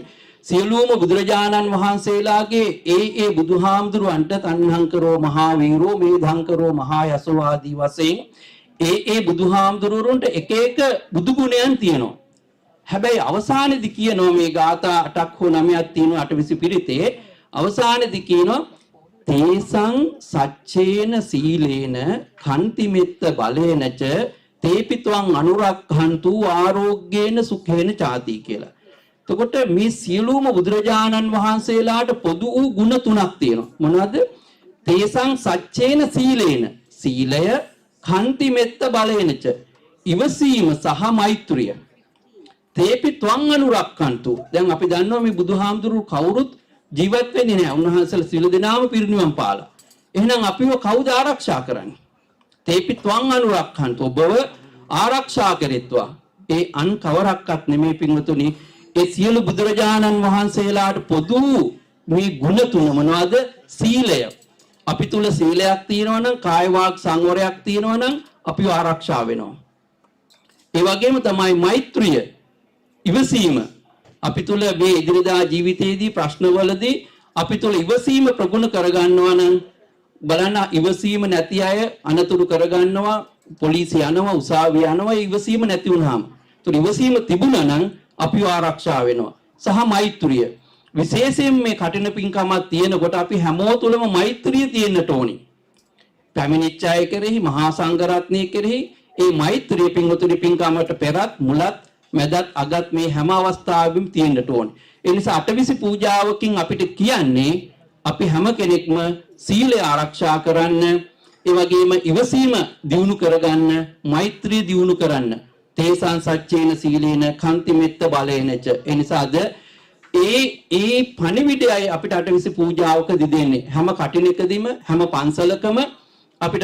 සියලුම බුදුරජාණන් වහන්සේලාගේ ඒ බුදුහාමුදුරුවන්ට තණ්හංකරෝ මහා වීරෝ මේධංකරෝ මහා යසෝ ආදී වශයෙන් ඒ බුදුහාමුදුරුවන්ට එක එක බුදු ගුණයන් තියෙනවා. හැබැයි අවසානයේදී කියනවා මේ ગાථා 8ක් හෝ 9ක් තියෙනවා අටවිසි පිරිතේ. අවසානයේදී කියනවා තේසං සච්චේන සීලේන කන්තිමෙත්ත බලේනච තේපිත්වං අනුරක්ඛන්තු ආරෝග්‍යේන සුඛේන ചാති කියලා. එතකොට මේ සියලුම බුදුරජාණන් වහන්සේලාට පොදු වූ ගුණ තුනක් තියෙනවා. මොනවද? තේසං සච්චේන සීලේන සීලය කන්ති මෙත්ත බලේනච ඉවසීම සහ මෛත්‍රිය. තේපි ත්වං අනුරක්ඛන්තු. දැන් අපි දන්නවා මේ බුදුහාමුදුරුවෝ කවුරුත් ජීවත් වෙන්නේ නැහැ. උන්වහන්සේලා සියලු දෙනාම පිරිනිවන් පාලා. එහෙනම් අපිව කවුද ආරක්ෂා කරන්නේ? තේපි ත්වං අනුරක්ඛන්තු. ඔබව ආරක්ෂා කෙරෙත්වා. ඒ අන් කවරක්වත් නෙමේ පින්වතුනි. ඒ සියලු බුදුරජාණන් වහන්සේලාට පොදු මේ ගුණ තුන මොනවද? සීලය. අපි තුල සීලයක් තියෙනවා නම් කාය වාග් සංවරයක් තියෙනවා නම් අපිව ආරක්ෂා වෙනවා. ඒ වගේම තමයි මෛත්‍රිය, ඉවසීම. අපි තුල මේ ඉදිරියදා ජීවිතයේදී ප්‍රශ්නවලදී අපි තුල ඉවසීම ප්‍රගුණ කරගන්නවා නම් බලන්න, ඉවසීම නැති අය අනතුරු කරගන්නවා, පොලිසිය යනවා, උසාවිය යනවා. ඉවසීම නැති වුනහම, ඒතර ඉවසීම තිබුණා නම් අපිව ආරක්ෂා වෙනවා. සහ මෛත්‍රිය විශේෂයෙන් මේ කටින පින්කමක් තියෙනකොට අපි හැමෝ තුලම මෛත්‍රිය තියෙන්නට ඕනි. පැමිණිච්ච අය කෙරෙහි, මහා සංඝරත්නය කෙරෙහි ඒ මෛත්‍රිය පින්වතුනි පින්කමට පෙරත්, මුලත්, මැදත්, අගත් මේ හැම අවස්ථාවෙම තියෙන්නට ඕනි. ඒ නිසා අටවිසි පූජාවකින් අපිට කියන්නේ අපි හැම කෙනෙක්ම සීලය ආරක්ෂා කරන්න, ඒ වගේම ඉවසීම දියුණු කරගන්න, මෛත්‍රිය දියුණු කරන්න. තේසං සච්චේන සීලේන කන්ති මෙත්ත බලේනච. ඒ නිසාද ඒ පණිවිඩයයි අපිට අටවිසි පූජාවකදී දෙන්නේ. හැම කටිනකදීම, හැම පන්සලකම අපිට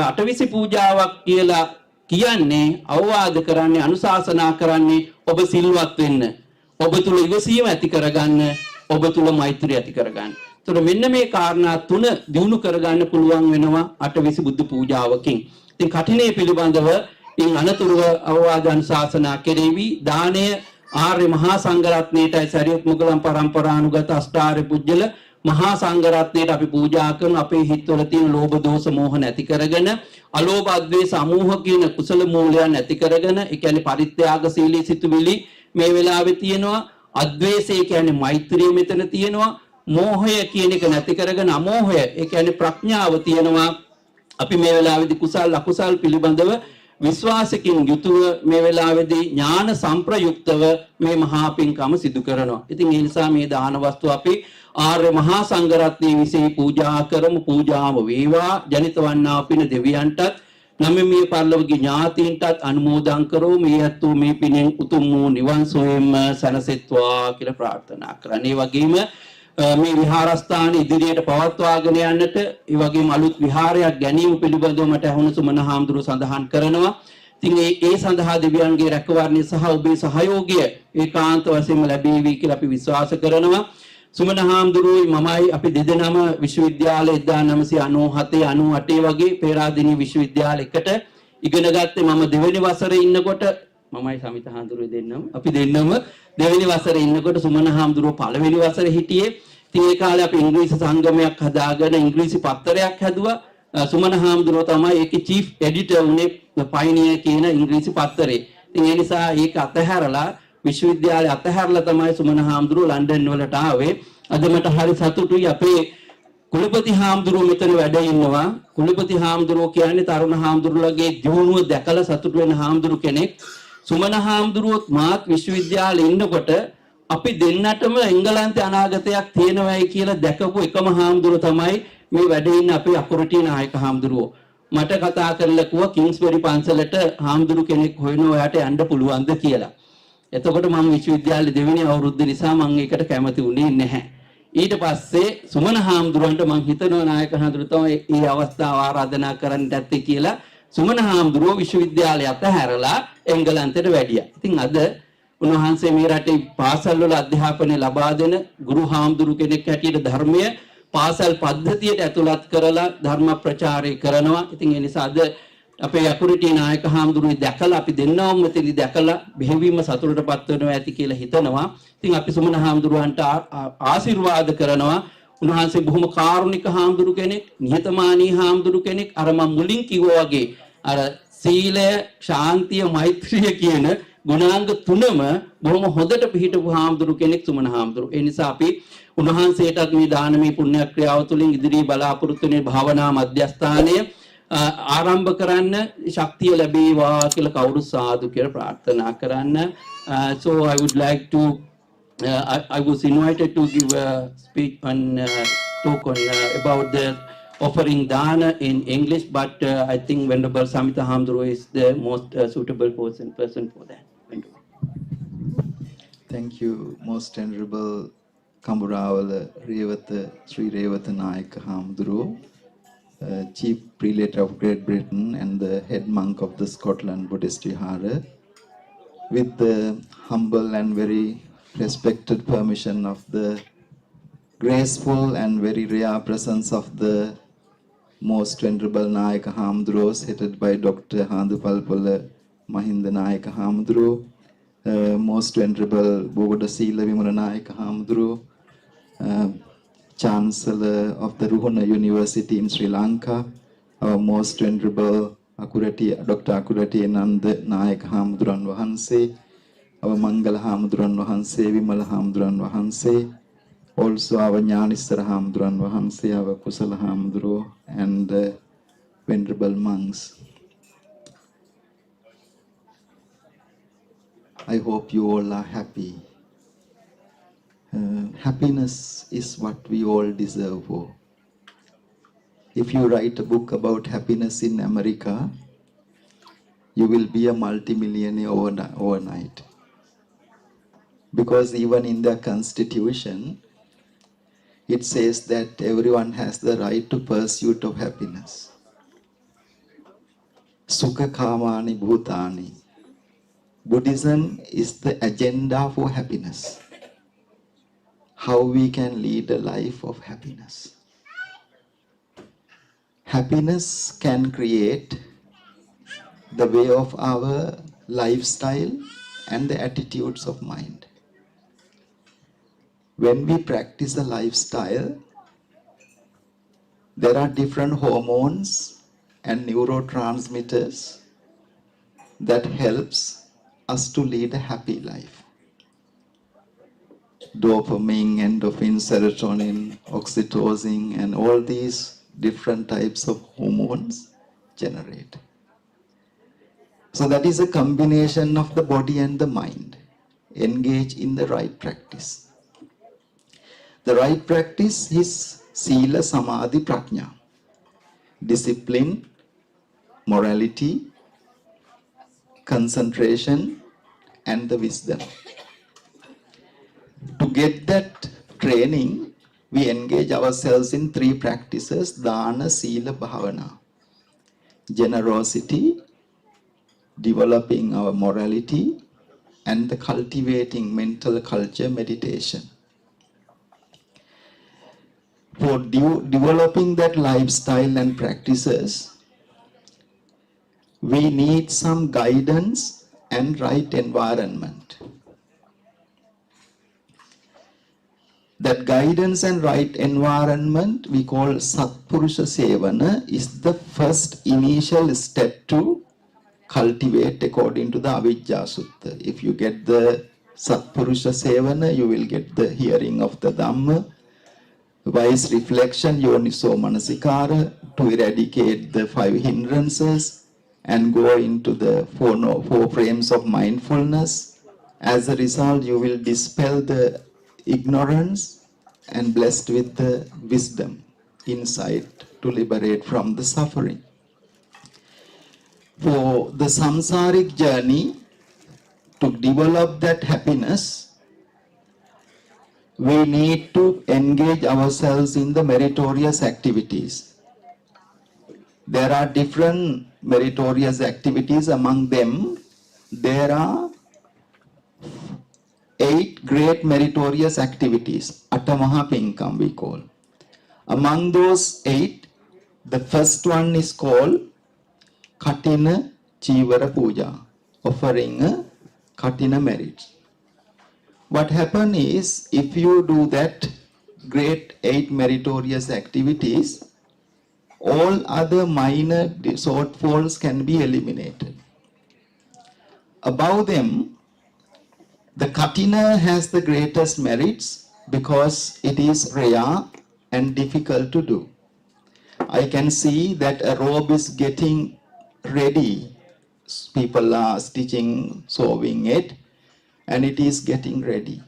අටවිසි පූජාවක් කියලා කියන්නේ, අවවාද කරන්නේ, අනුශාසනා කරන්නේ ඔබ සිල්වත් වෙන්න, ඔබ තුල ඉවසීම ඇති කරගන්න, ඔබ තුල මෛත්‍රිය ඇති කරගන්න. ඒතර මෙන්න මේ කාරණා තුන දිනු කරගන්න පුළුවන් වෙනවා අටවිසි බුද්ධ පූජාවකින්. ඉතින් කඨිනේ පිළිබඳව ඉන් අනතුරුව අවවාද අනුශාසනා කෙරෙවි. දානය ආර්ය මහා සංඝරත්නයටයි සරියුත් මුගලන් පරම්පරානුගත අෂ්ටාර්ය පුජ්‍යල මහා සංඝරත්නයට අපි පූජා කරන, අපේ හිතවල තියෙන ලෝභ දෝෂ මෝහ නැති කරගෙන, අලෝභ අද්වේෂ සමූහ කියන කුසල මූලයන් නැති කරගෙන, ඒ කියන්නේ පරිත්‍යාගශීලී සිතුවිලි මේ වෙලාවේ තියෙනවා. අද්වේෂය කියන්නේ මෛත්‍රිය මෙතන තියෙනවා. මෝහය කියන එක නැති කරගෙන අමෝහය, ඒ කියන්නේ ප්‍රඥාව තියෙනවා. අපි මේ වෙලාවේදී කුසල් අකුසල් පිළිබඳව විශ්වාසකින් යුතුව මේ වෙලාවේදී ඥාන සම්ප්‍රයුක්තව මේ මහා පින්කම සිදු කරනවා. ඉතින් ඒ නිසා මේ දාන වස්තු අපි ආර්ය මහා සංඝරත්නයේ විසින් පූජා කරමු. පූජාම වේවා. ජනිත වන්නා පින දෙවියන්ටත්, නමමේ පරලොවගේ ඥාතීන්ටත් අනුමෝදන් කරෝ. මේ අත්තු මේ පිනෙන් උතුම් වූ නිවන් සොයෙම සැනසෙත්වා කියලා ප්‍රාර්ථනා කරන්නේ. ඒ වගේම මේ විහාරස්ථාන ඉදිරියට පවත්වාගෙන යන්නට, ඒ වගේම අලුත් විහාරයක් ගැනීම පිළිබඳව මට අහුණු සුමන හාමුදුරුවෝ සඳහන් කරනවා. ඉතින් ඒ සඳහා දෙවියන්ගේ රැකවරණය සහ ඔබේ සහයෝගය ඒකාන්ත වශයෙන්ම ලැබේවි කියලා අපි විශ්වාස කරනවා. සුමන හාමුදුරුවෝයි මමයි අපි දෙදෙනාම විශ්වවිද්‍යාල 1997 98 වගේ පේරාදෙණිය විශ්වවිද්‍යාලයකට ඉගෙන ගත්තේ. මම දෙවෙනි වසරේ ඉන්නකොට, මමයි සමිත හාමුදුරුවෝ දෙන්නම, අපි දෙන්නම දෙවෙනි වසරේ ඉන්නකොට සුමන හාමුදුරුවෝ පළවෙනි වසරේ හිටියේ. ඉතින් ඒ කාලේ අපි ඉංග්‍රීසි සංගමයක් හදාගෙන ඉංග්‍රීසි පත්තරයක් හැදුවා. සුමන හාමුදුරුවෝ තමයි ඒකේ චීෆ් එඩිටර් උනේ, පයිනියර් කියන ඉංග්‍රීසි පත්තරේ. ඉතින් ඒ නිසා ඒක අතහැරලා, විශ්වවිද්‍යාලය අතහැරලා තමයි සුමන හාමුදුරුවෝ ලන්ඩන් වලට ආවේ. අද මට හරි සතුටුයි අපේ කුලපති හාමුදුරුවෝ මෙතන වැඩ ඉන්නවා. කුලපති හාමුදුරුවෝ කියන්නේ තරුණ හාමුදුරුවෝගේ දියුණුව දැකලා සතුටු වෙන හාමුදුරු කෙනෙක්. සුමන හාමුදුරුවෝත් මාත් විශ්වවිද්‍යාලේ ඉන්නකොට අපි දෙන්නටම එංගලන්තේ අනාගතයක් තියෙනවායි කියලා දැකපු එකම හාමුදුරුවෝ තමයි මේ වැඩ ඉන්න අපේ අකුරටි නායක හාමුදුරුවෝ. මට කතා කරලා කිව්වා කිංස්බරි පන්සලට හාමුදුරු කෙනෙක් හොයනවා, ඔයාට යන්න පුළුවන්ද කියලා. එතකොට මම විශ්වවිද්‍යාලේ දෙවෙනි අවුරුද්ද නිසා මම ඒකට කැමති වුණේ නැහැ. ඊට පස්සේ සුමන හාමුදුරුවන්ට මම හිතනවා නායක හාමුදුරුවෝ තමයි මේ අවස්ථාව ආරාධනා කරන්න ඇත්තේ කියලා. සුමන හාමුදුරුවෝ විශ්වවිද්‍යාලය අතහැරලා එංගලන්තයට වැඩියා. ඉතින් අද උන්වහන්සේ මේ රටේ පාසල් වල අධ්‍යාපනය ලබා දෙන ගුරු හාමුදුරු කෙනෙක් හැටියට ධර්මය පාසල් පද්ධතියට ඇතුළත් කරලා ධර්ම ප්‍රචාරය කරනවා. ඉතින් ඒ නිසා අද අපේ යකුරිටි නායක හාමුදුරුවෝ දැකලා, අපි දෙන්නවම මෙතනදී දැකලා බෙහෙවින්ම සතුටටපත් වෙනවා ඇති කියලා හිතනවා. ඉතින් අපි සුමන හාමුදුරුවන්ට ආශිර්වාද කරනවා. උන්වහන්සේ බොහොම කාරුණික හාමුදුරු කෙනෙක්, නිහතමානී හාමුදුරු කෙනෙක්. අර මම මුලින් කිව්වා වගේ අර සීලය, ශාන්තිය, මෛත්‍රිය කියන ගුණාංග තුනම බොහොම හොඳට පිළිහිටපු හාමුදුරු කෙනෙක් සුමන හාමුදුරු. ඒ නිසා අපි උන්වහන්සේටත් මේ දානමය පුණ්‍ය ක්‍රියාව තුළින් ඉදිරි බලාපොරොත්තු වෙන භාවනා මධ්‍යස්ථානය ආරම්භ කරන්න ශක්තිය ලැබේවා කියලා කවුරු සාදු කියලා ප්‍රාර්ථනා කරන්න. So I would like to I was invited to give a speech on talk on about the offering dana in English, but I think Venerable Samita Hamduro is the most suitable person for that. Thank you, Most Venerable Kamburawala Revata Sri Revata Nayaka Hamduro, Chief Prelate of Great Britain and the head monk of the Scotland Buddhist Vihara, with the humble and very respected permission of the graceful and very rare presence of the most venerable Nayaka Hamdros, headed by Dr. Handupalpala Mahinda Nayaka Hamdro, most venerable Bogoda Sila Vimala Nayaka Hamdro, Chancellor of the Ruhuna University in Sri Lanka, our most venerable Dr. Akurati Nanda Nayaka Hamduran Wahanse, our Mangala Hamduran Wahanse, Vimala Hamduran Wahanse, also our Jnanisara Hamduran Wahanse, our Kusala Hamduro, and venerable monks. I hope you all are happy. Happiness is what we all deserve for. If you write a book about happiness in America, you will be a multimillionaire overnight. Because even in their constitution, it says that everyone has the right to pursuit of happiness. Sukha kamani bhutani. Buddhism is the agenda for happiness. How we can lead a life of happiness. Happiness can create the way of our lifestyle and the attitudes of mind. When we practice a lifestyle, there are different hormones and neurotransmitters that helps us to lead a happy life. Dopamine, endorphin, serotonin, oxytocin, and all these different types of hormones generate. So that is a combination of the body and the mind. Engage in the right practice. The right practice is Sila, Samadhi, Prajna. Discipline, morality, concentration, and the wisdom. To get that training, we engage ourselves in 3 practices: Dana, Sila, Bhavana. Generosity, developing our morality, and the cultivating mental culture, meditation. For developing that lifestyle and practices, we need some guidance and right environment. That guidance and right environment we call Satpurusha Sevana is the first initial step to cultivate according to the Avijja Sutta. If you get the Satpurusha Sevana, you will get the hearing of the Dhamma, wise reflection, Yoniso Manasikara, to eradicate the 5 hindrances and go into the 4 frames of mindfulness. As a result, you will dispel the ignorance and blessed with the wisdom, insight to liberate from the suffering. For the samsaric journey, to develop that happiness, we need to engage ourselves in the meritorious activities. There are different meritorious activities. Among them, there are 8 great meritorious activities. Atamaha Pinkam we call. Among those 8, the first one is called Kathina Chivara Puja, offering a Kathina merit. What happens is, if you do that great 8 meritorious activities, all other minor shortfalls can be eliminated. Above them, the Kathina has the greatest merits because it is rare and difficult to do. I can see that a robe is getting ready. People are stitching, sewing it, and it is getting ready.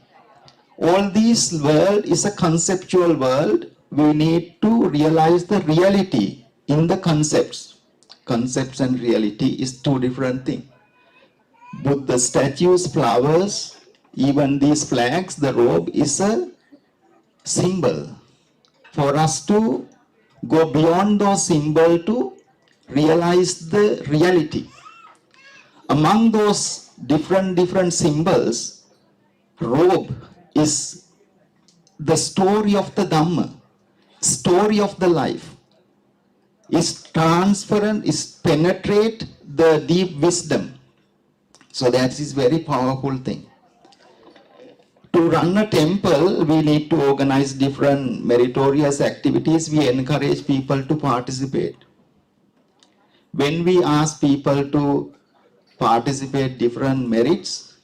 All this world is a conceptual world. We need to realize the reality in the concepts. Concepts and reality is 2 different things. Buddha statues, flowers, even these flags, the robe is a symbol. For us to go beyond those symbols to realize the reality. Among those different symbols, robe is the story of the Dhamma, story of the life, is transparent, is penetrate the deep wisdom. So that is very powerful thing. To run a temple, we need to organize different meritorious activities. We encourage people to participate. When we ask people to participate different merits,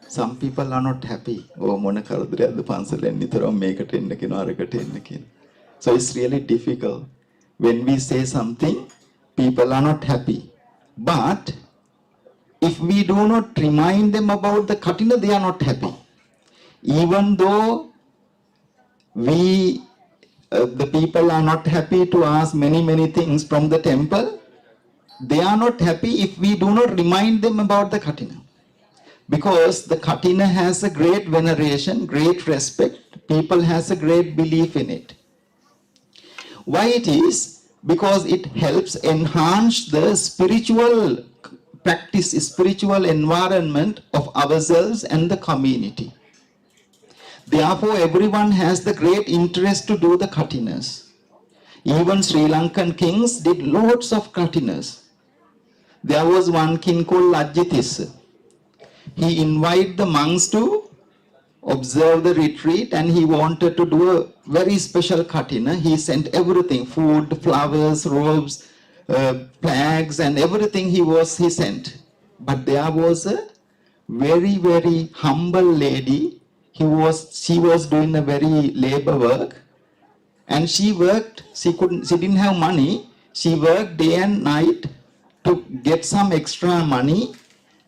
some people are not happy. Oh, mona karadriyadda pansalen nitharam mekaට එන්න කියනවා අරකට එන්න කියනවා. So it's really difficult. When we say something, people are not happy. But if we do not remind them about the Kathina, they are not happy. Even though the people are not happy to ask many things from the temple, they are not happy if we do not remind them about the Kathina. Because the Kathina has a great veneration, great respect. People has a great belief in it. Why it is? Because it helps enhance the spiritual practice, spiritual environment of ourselves and the community. Therefore, everyone has the great interest to do the Kathinas. Even Sri Lankan kings did lots of Kathinas. There was one king called Lajjitissa. He invited the monks to observe the retreat and he wanted to do a very special Kathina. He sent everything, food, flowers, robes, flags and everything he sent. But there was a very humble lady. She was doing a very labor work and she worked, she didn't have money. She worked day and night to get some extra money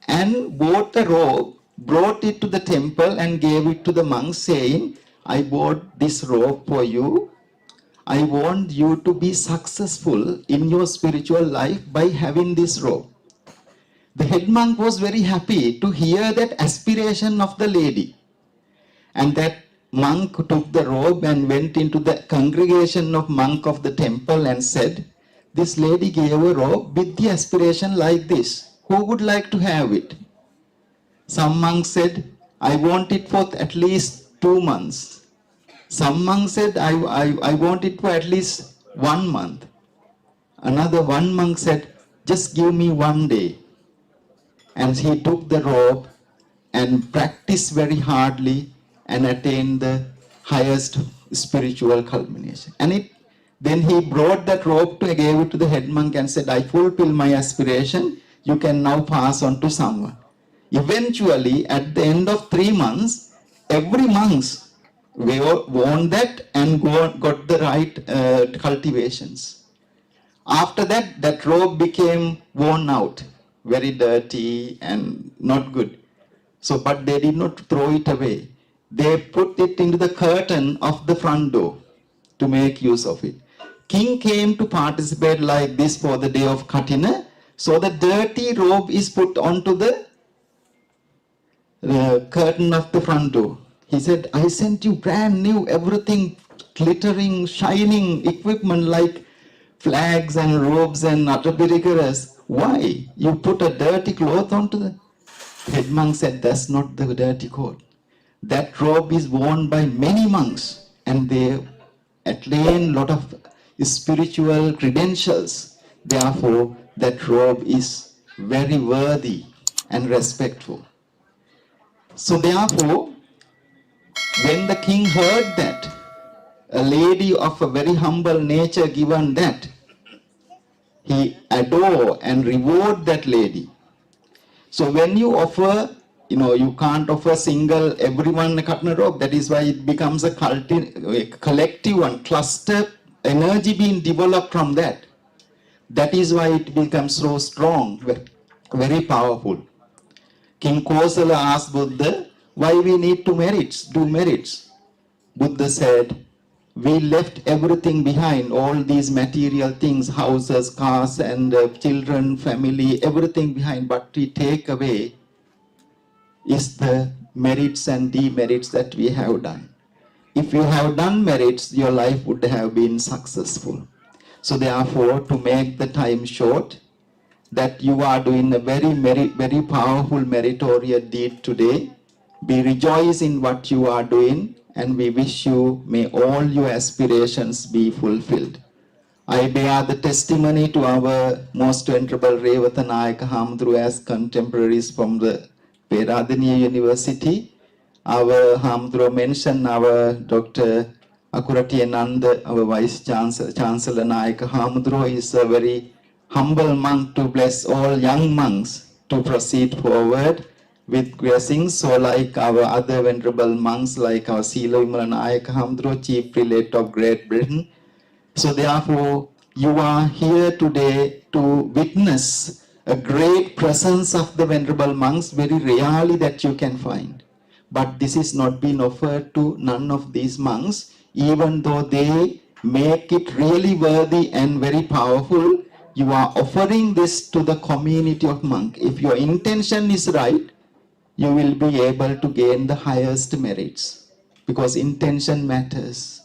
and bought a robe, brought it to the temple and gave it to the monks saying, I bought this robe for you. I want you to be successful in your spiritual life by having this robe. The head monk was very happy to hear that aspiration of the lady. And that monk took the robe and went into the congregation of monks of the temple and said, this lady gave a robe with the aspiration like this. Who would like to have it? Some monks said, I want it for at least 2 months. Some monks said, I want it for at least 1 month. Another one monk said, just give me 1 day. And he took the robe and practiced very hardly and attained the highest spiritual culmination. And then he brought that robe to gave it to the head monk and said, I fulfill my aspiration. You can now pass on to Samma. Eventually, at the end of 3 months, every monks won that and got the right cultivations. After that, that robe became worn out, very dirty and not good. So, but they did not throw it away. They put it into the curtain of the front door to make use of it. King came to participate like this for the day of Kathina. So the dirty robe is put onto the curtain of the front door. He said, I sent you brand new, everything glittering, shining equipment like flags and robes and atavirigaras. Why? You put a dirty cloth onto the head monk said, that's not the dirty coat. That robe is worn by many monks and they attain a lot of spiritual credentials. Therefore, that robe is very worthy and respectful. So therefore, when the king heard that, a lady of a very humble nature given that, he adore and reward that lady. So when you offer, you can't offer single everyone a Kathina robe. That is why it becomes a collective and cluster energy being developed from that. That is why it becomes so strong, very powerful. King Kosala asked Buddha, why we need to do merits? Buddha said, we left everything behind, all these material things, houses, cars, and children, family, everything behind. But we take away is the merits and demerits that we have done. If you have done merits, your life would have been successful. So therefore, to make the time short, that you are doing a very powerful meritorious deed today. Be rejoiced in what you are doing and we wish you, may all your aspirations be fulfilled. I bear the testimony to our most venerable Gnanarathana Hamdru as contemporaries from the Peradeniya University. Our Hamdru mentioned our Dr. Akurati Nanda, our Vice Chancellor Nayaka Hamdru, is a very humble monk to bless all young monks to proceed forward with blessings. So like our other venerable monks, like our Sila Vimala Nayaka Hamdru, Chief Prelate of Great Britain. So therefore, you are here today to witness a great presence of the venerable monks, very rarely that you can find. But this is not been offered to none of these monks, even though they make it really worthy and very powerful. You are offering this to the community of monks. If your intention is right, you will be able to gain the highest merits, because intention matters.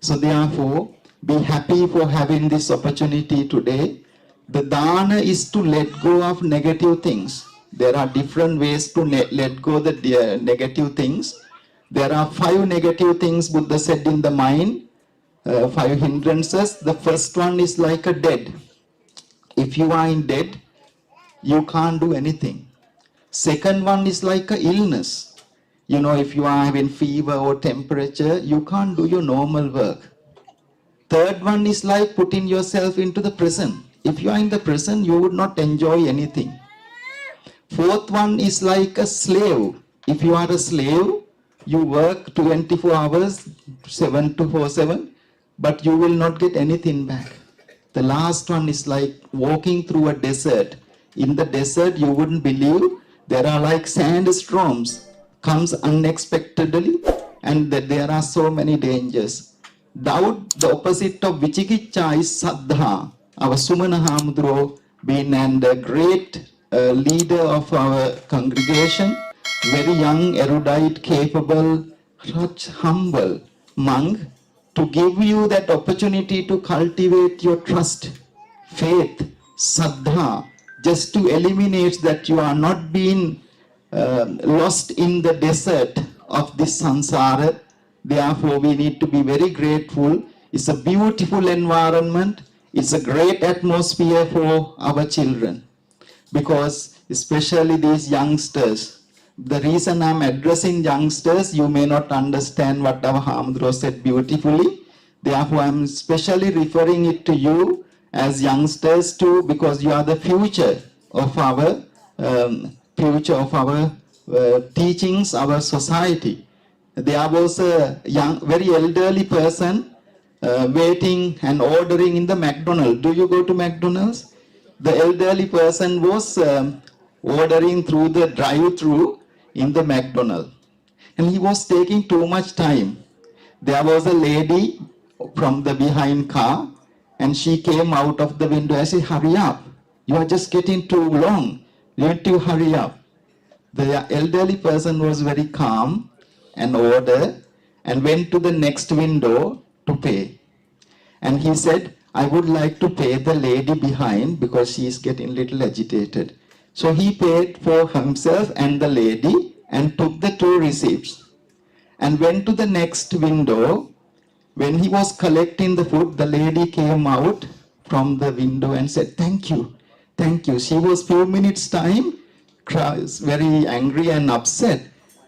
So therefore, be happy for having this opportunity today. The dana is to let go of negative things. There are different ways to let go the negative things. There are 5 negative things Buddha said in the mind, 5 hindrances. The first one is like a dead. If you are in dead, you can't do anything. Second one is like a illness. You know, if you are having fever or temperature, you can't do your normal work. Third one is like putting yourself into the prison. If you are in the prison, you would not enjoy anything. Fourth one is like a slave. If you are a slave, you work 24 hours, 7 but you will not get anything back. The last one is like walking through a desert. In the desert, you wouldn't believe there are like sandstorms, comes unexpectedly, and that there are so many dangers. Doubt, the opposite of Vichikicha, is Saddha. Our Sumana Hamdro, being and a great leader of our congregation, very young, erudite, capable, such humble monk, to give you that opportunity to cultivate your trust, faith, Saddha, just to eliminate that you are not being lost in the desert of this samsara. Therefore, we need to be very grateful. It's a beautiful environment. It's a great atmosphere for our children. Because especially these youngsters, the reason I'm addressing youngsters, you may not understand what our Hamdro said beautifully. Therefore, I'm especially referring it to you as youngsters too, because you are the future of our teachings, our society. There was a young, very elderly person waiting and ordering in the McDonald's. Do you go to McDonald's? The elderly person was ordering through the drive-through in the McDonald's, and he was taking too much time. There was a lady from the behind car, and she came out of the window and said, "Hurry up, you are just getting too long, you need to hurry up." The elderly person was very calm and ordered and went to the next window to pay. And he said, "I would like to pay the lady behind because she is getting a little agitated." So he paid for himself and the lady and took the 2 receipts and went to the next window. When he was collecting the food, the lady came out from the window and said, "Thank you, thank you." She was few minutes time, very angry and upset.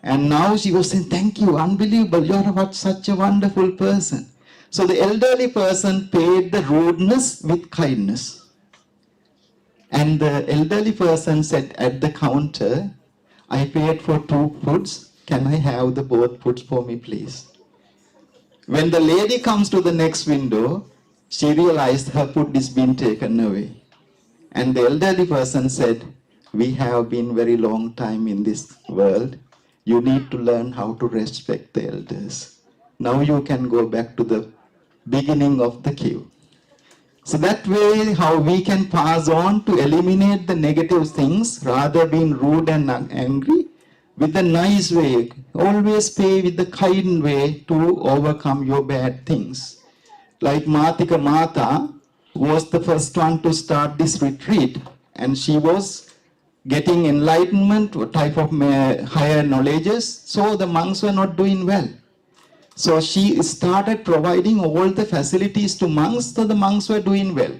And now she was saying, "Thank you, unbelievable, you're such a wonderful person." So the elderly person paid the rudeness with kindness. And the elderly person said at the counter, "I paid for 2 foods, can I have the both foods for me, please?" When the lady comes to the next window, she realized her food is being taken away. And the elderly person said, "We have been very long time in this world. You need to learn how to respect the elders. Now you can go back to the beginning of the queue." So that way, how we can pass on to eliminate the negative things, rather being rude and angry, with a nice way. Always pay with the kind way to overcome your bad things. Like Matika Mata was the first one to start this retreat, and she was getting enlightenment, type of higher knowledges, so the monks were not doing well. So she started providing all the facilities to monks, so the monks were doing well.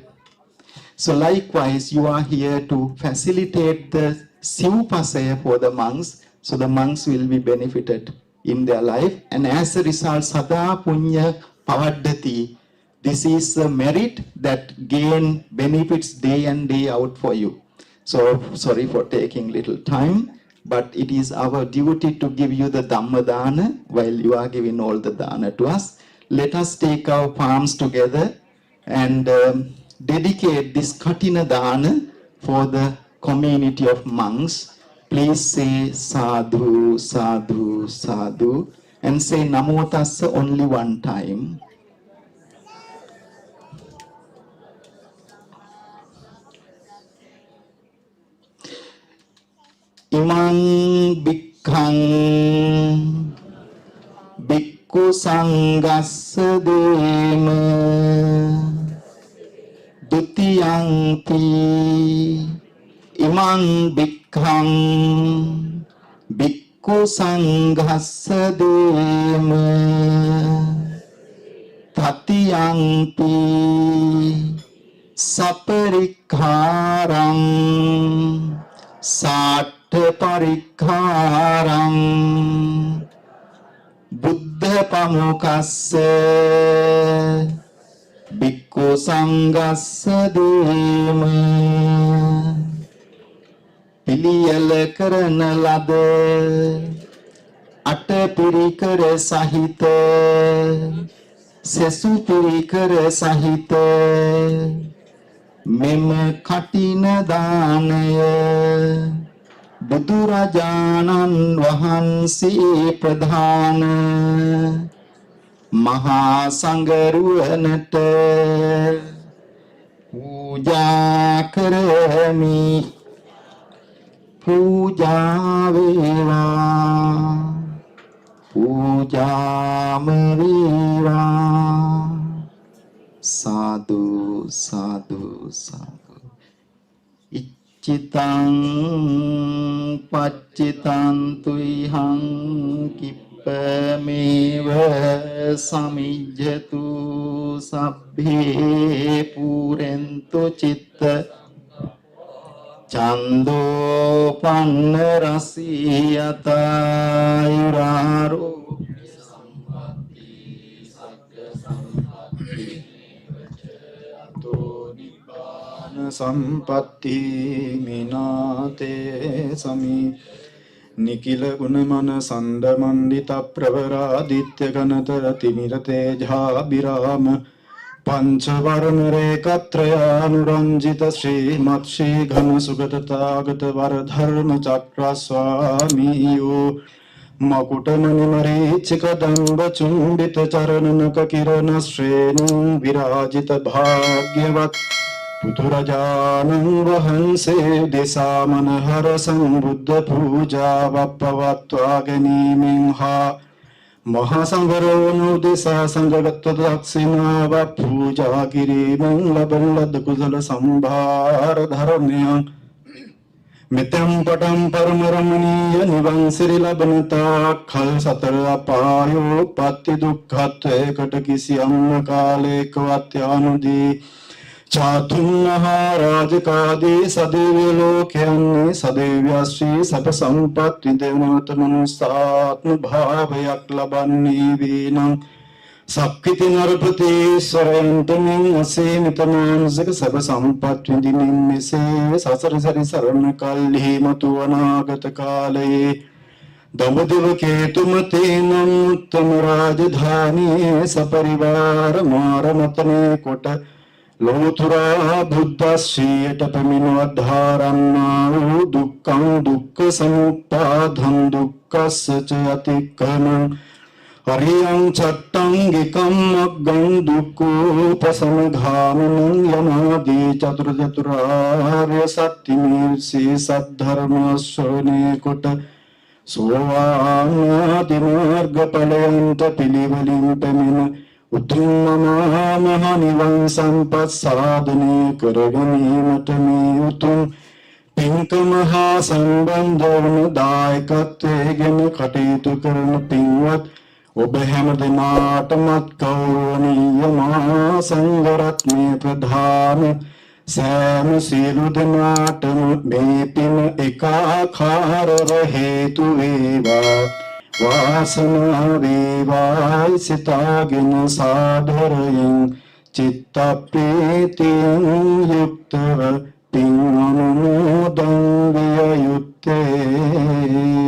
So likewise, you are here to facilitate the Sivpasaya for the monks, so the monks will be benefited in their life. And as a result, Sada Punya Pavaddati, this is a merit that gain benefits day and day out for you. So sorry for taking little time, but it is our duty to give you the Dhamma Dana while you are giving all the Dana to us. Let us take our palms together and dedicate this Kathina Dana for the community of monks. Please say sadhu, sadhu, sadhu, and say Namo Tassa only one time. Imang bhikkhaṃ bhikkhu saṅghassa dema dutiyaṃ-pi imang bhikkhaṃ bhikkhu saṅghassa dema tatiyaṃ-pi saparikkhāraṃ Saṭṭha-parikkhāraṃ buddha-pamukassa bhikkhu saṅghassa dema piliyala karana lada අටපිරිකර සහිත සෙසු පිරිකර සහිත මෙම කටින දානය බුදුරජාණන් වහන්සේ ප්‍රධාන මහා සංඝරුවනට පූජා කරමි පූජා වේවා පූජාම වේවා Sadhu, sadhu, sadhu. Iccitāṃ paccitāṃ tuihāṃ kippameva samijjatu sabbhe purentu citta cando panna rasiyata iraro Sampatti minate sami Nikila gunamana sandamandita pravaraditya ganata timirate jhabirama Panchavarana rekatrayanuranjita Sri Matshi Ghana Sugatata Varadharma Chakra Swamiyo Makutamani Marichika Damba Chumbita Charanaka Kirana Shrenu Virajita Bhagyavat Puthurajānaṃ Vahanse Desamana Sambuddha Poojava Pavatva Ganīmiṃ Mahasangharono Desa Sanjagatta Daksina Va Pooja Girimaṃ Laballad Kusala Sambhara Dharanyam Mityam Patam Paramaramaniya Nivansiri Labanata Khal Satara Apayo Patti Dukkhatte Katakisiyam Kale Kvatyānudi Chatum Maharajikadi Sadevya Lokyanni Sadevya Sri Sapasampatti Devanatana Satma Bhavayak Labanni Vinam Sakkiti Narapati Swarantaming Asimitamanzika Sapasampatti Dinim Mise Sasarisari Sarana Kalhi Matu Anagata Kale Dambadeva Ketumatenam Uttama Saparivara Maramatane Kota Lothura Buddha Sita Paminodharanna Dukkam Dukka Samupadham Dukka Sachayatikkanam Ariyam Chattangikam Aggam Dukku Pasamaghamanam Yamadi Chaturjaturarya Sattimirsi Saddharma Sone Kota Sovānāti Marga Palayanta Pilivalim Pamina Uttumama Mahanivan Sampasadane Karaganimata me Uttum Pinka Maha Sambandhavana Daikatve Gana Katitu Karana Pinvat ඔබ හැම දිනාටමත් ගෞරවනීය මහා සංඝරත්නය ප්‍රධාන සෑම සියලු දෙනාටම මේ පින එකාකාරව හේතු වේවා වාසනාව වේවායි සිතාගෙන සාදරයෙන් චිත්ත ප්‍රීතියෙන් යුක්තව පින් අනුමෝදන් විය යුත්තේ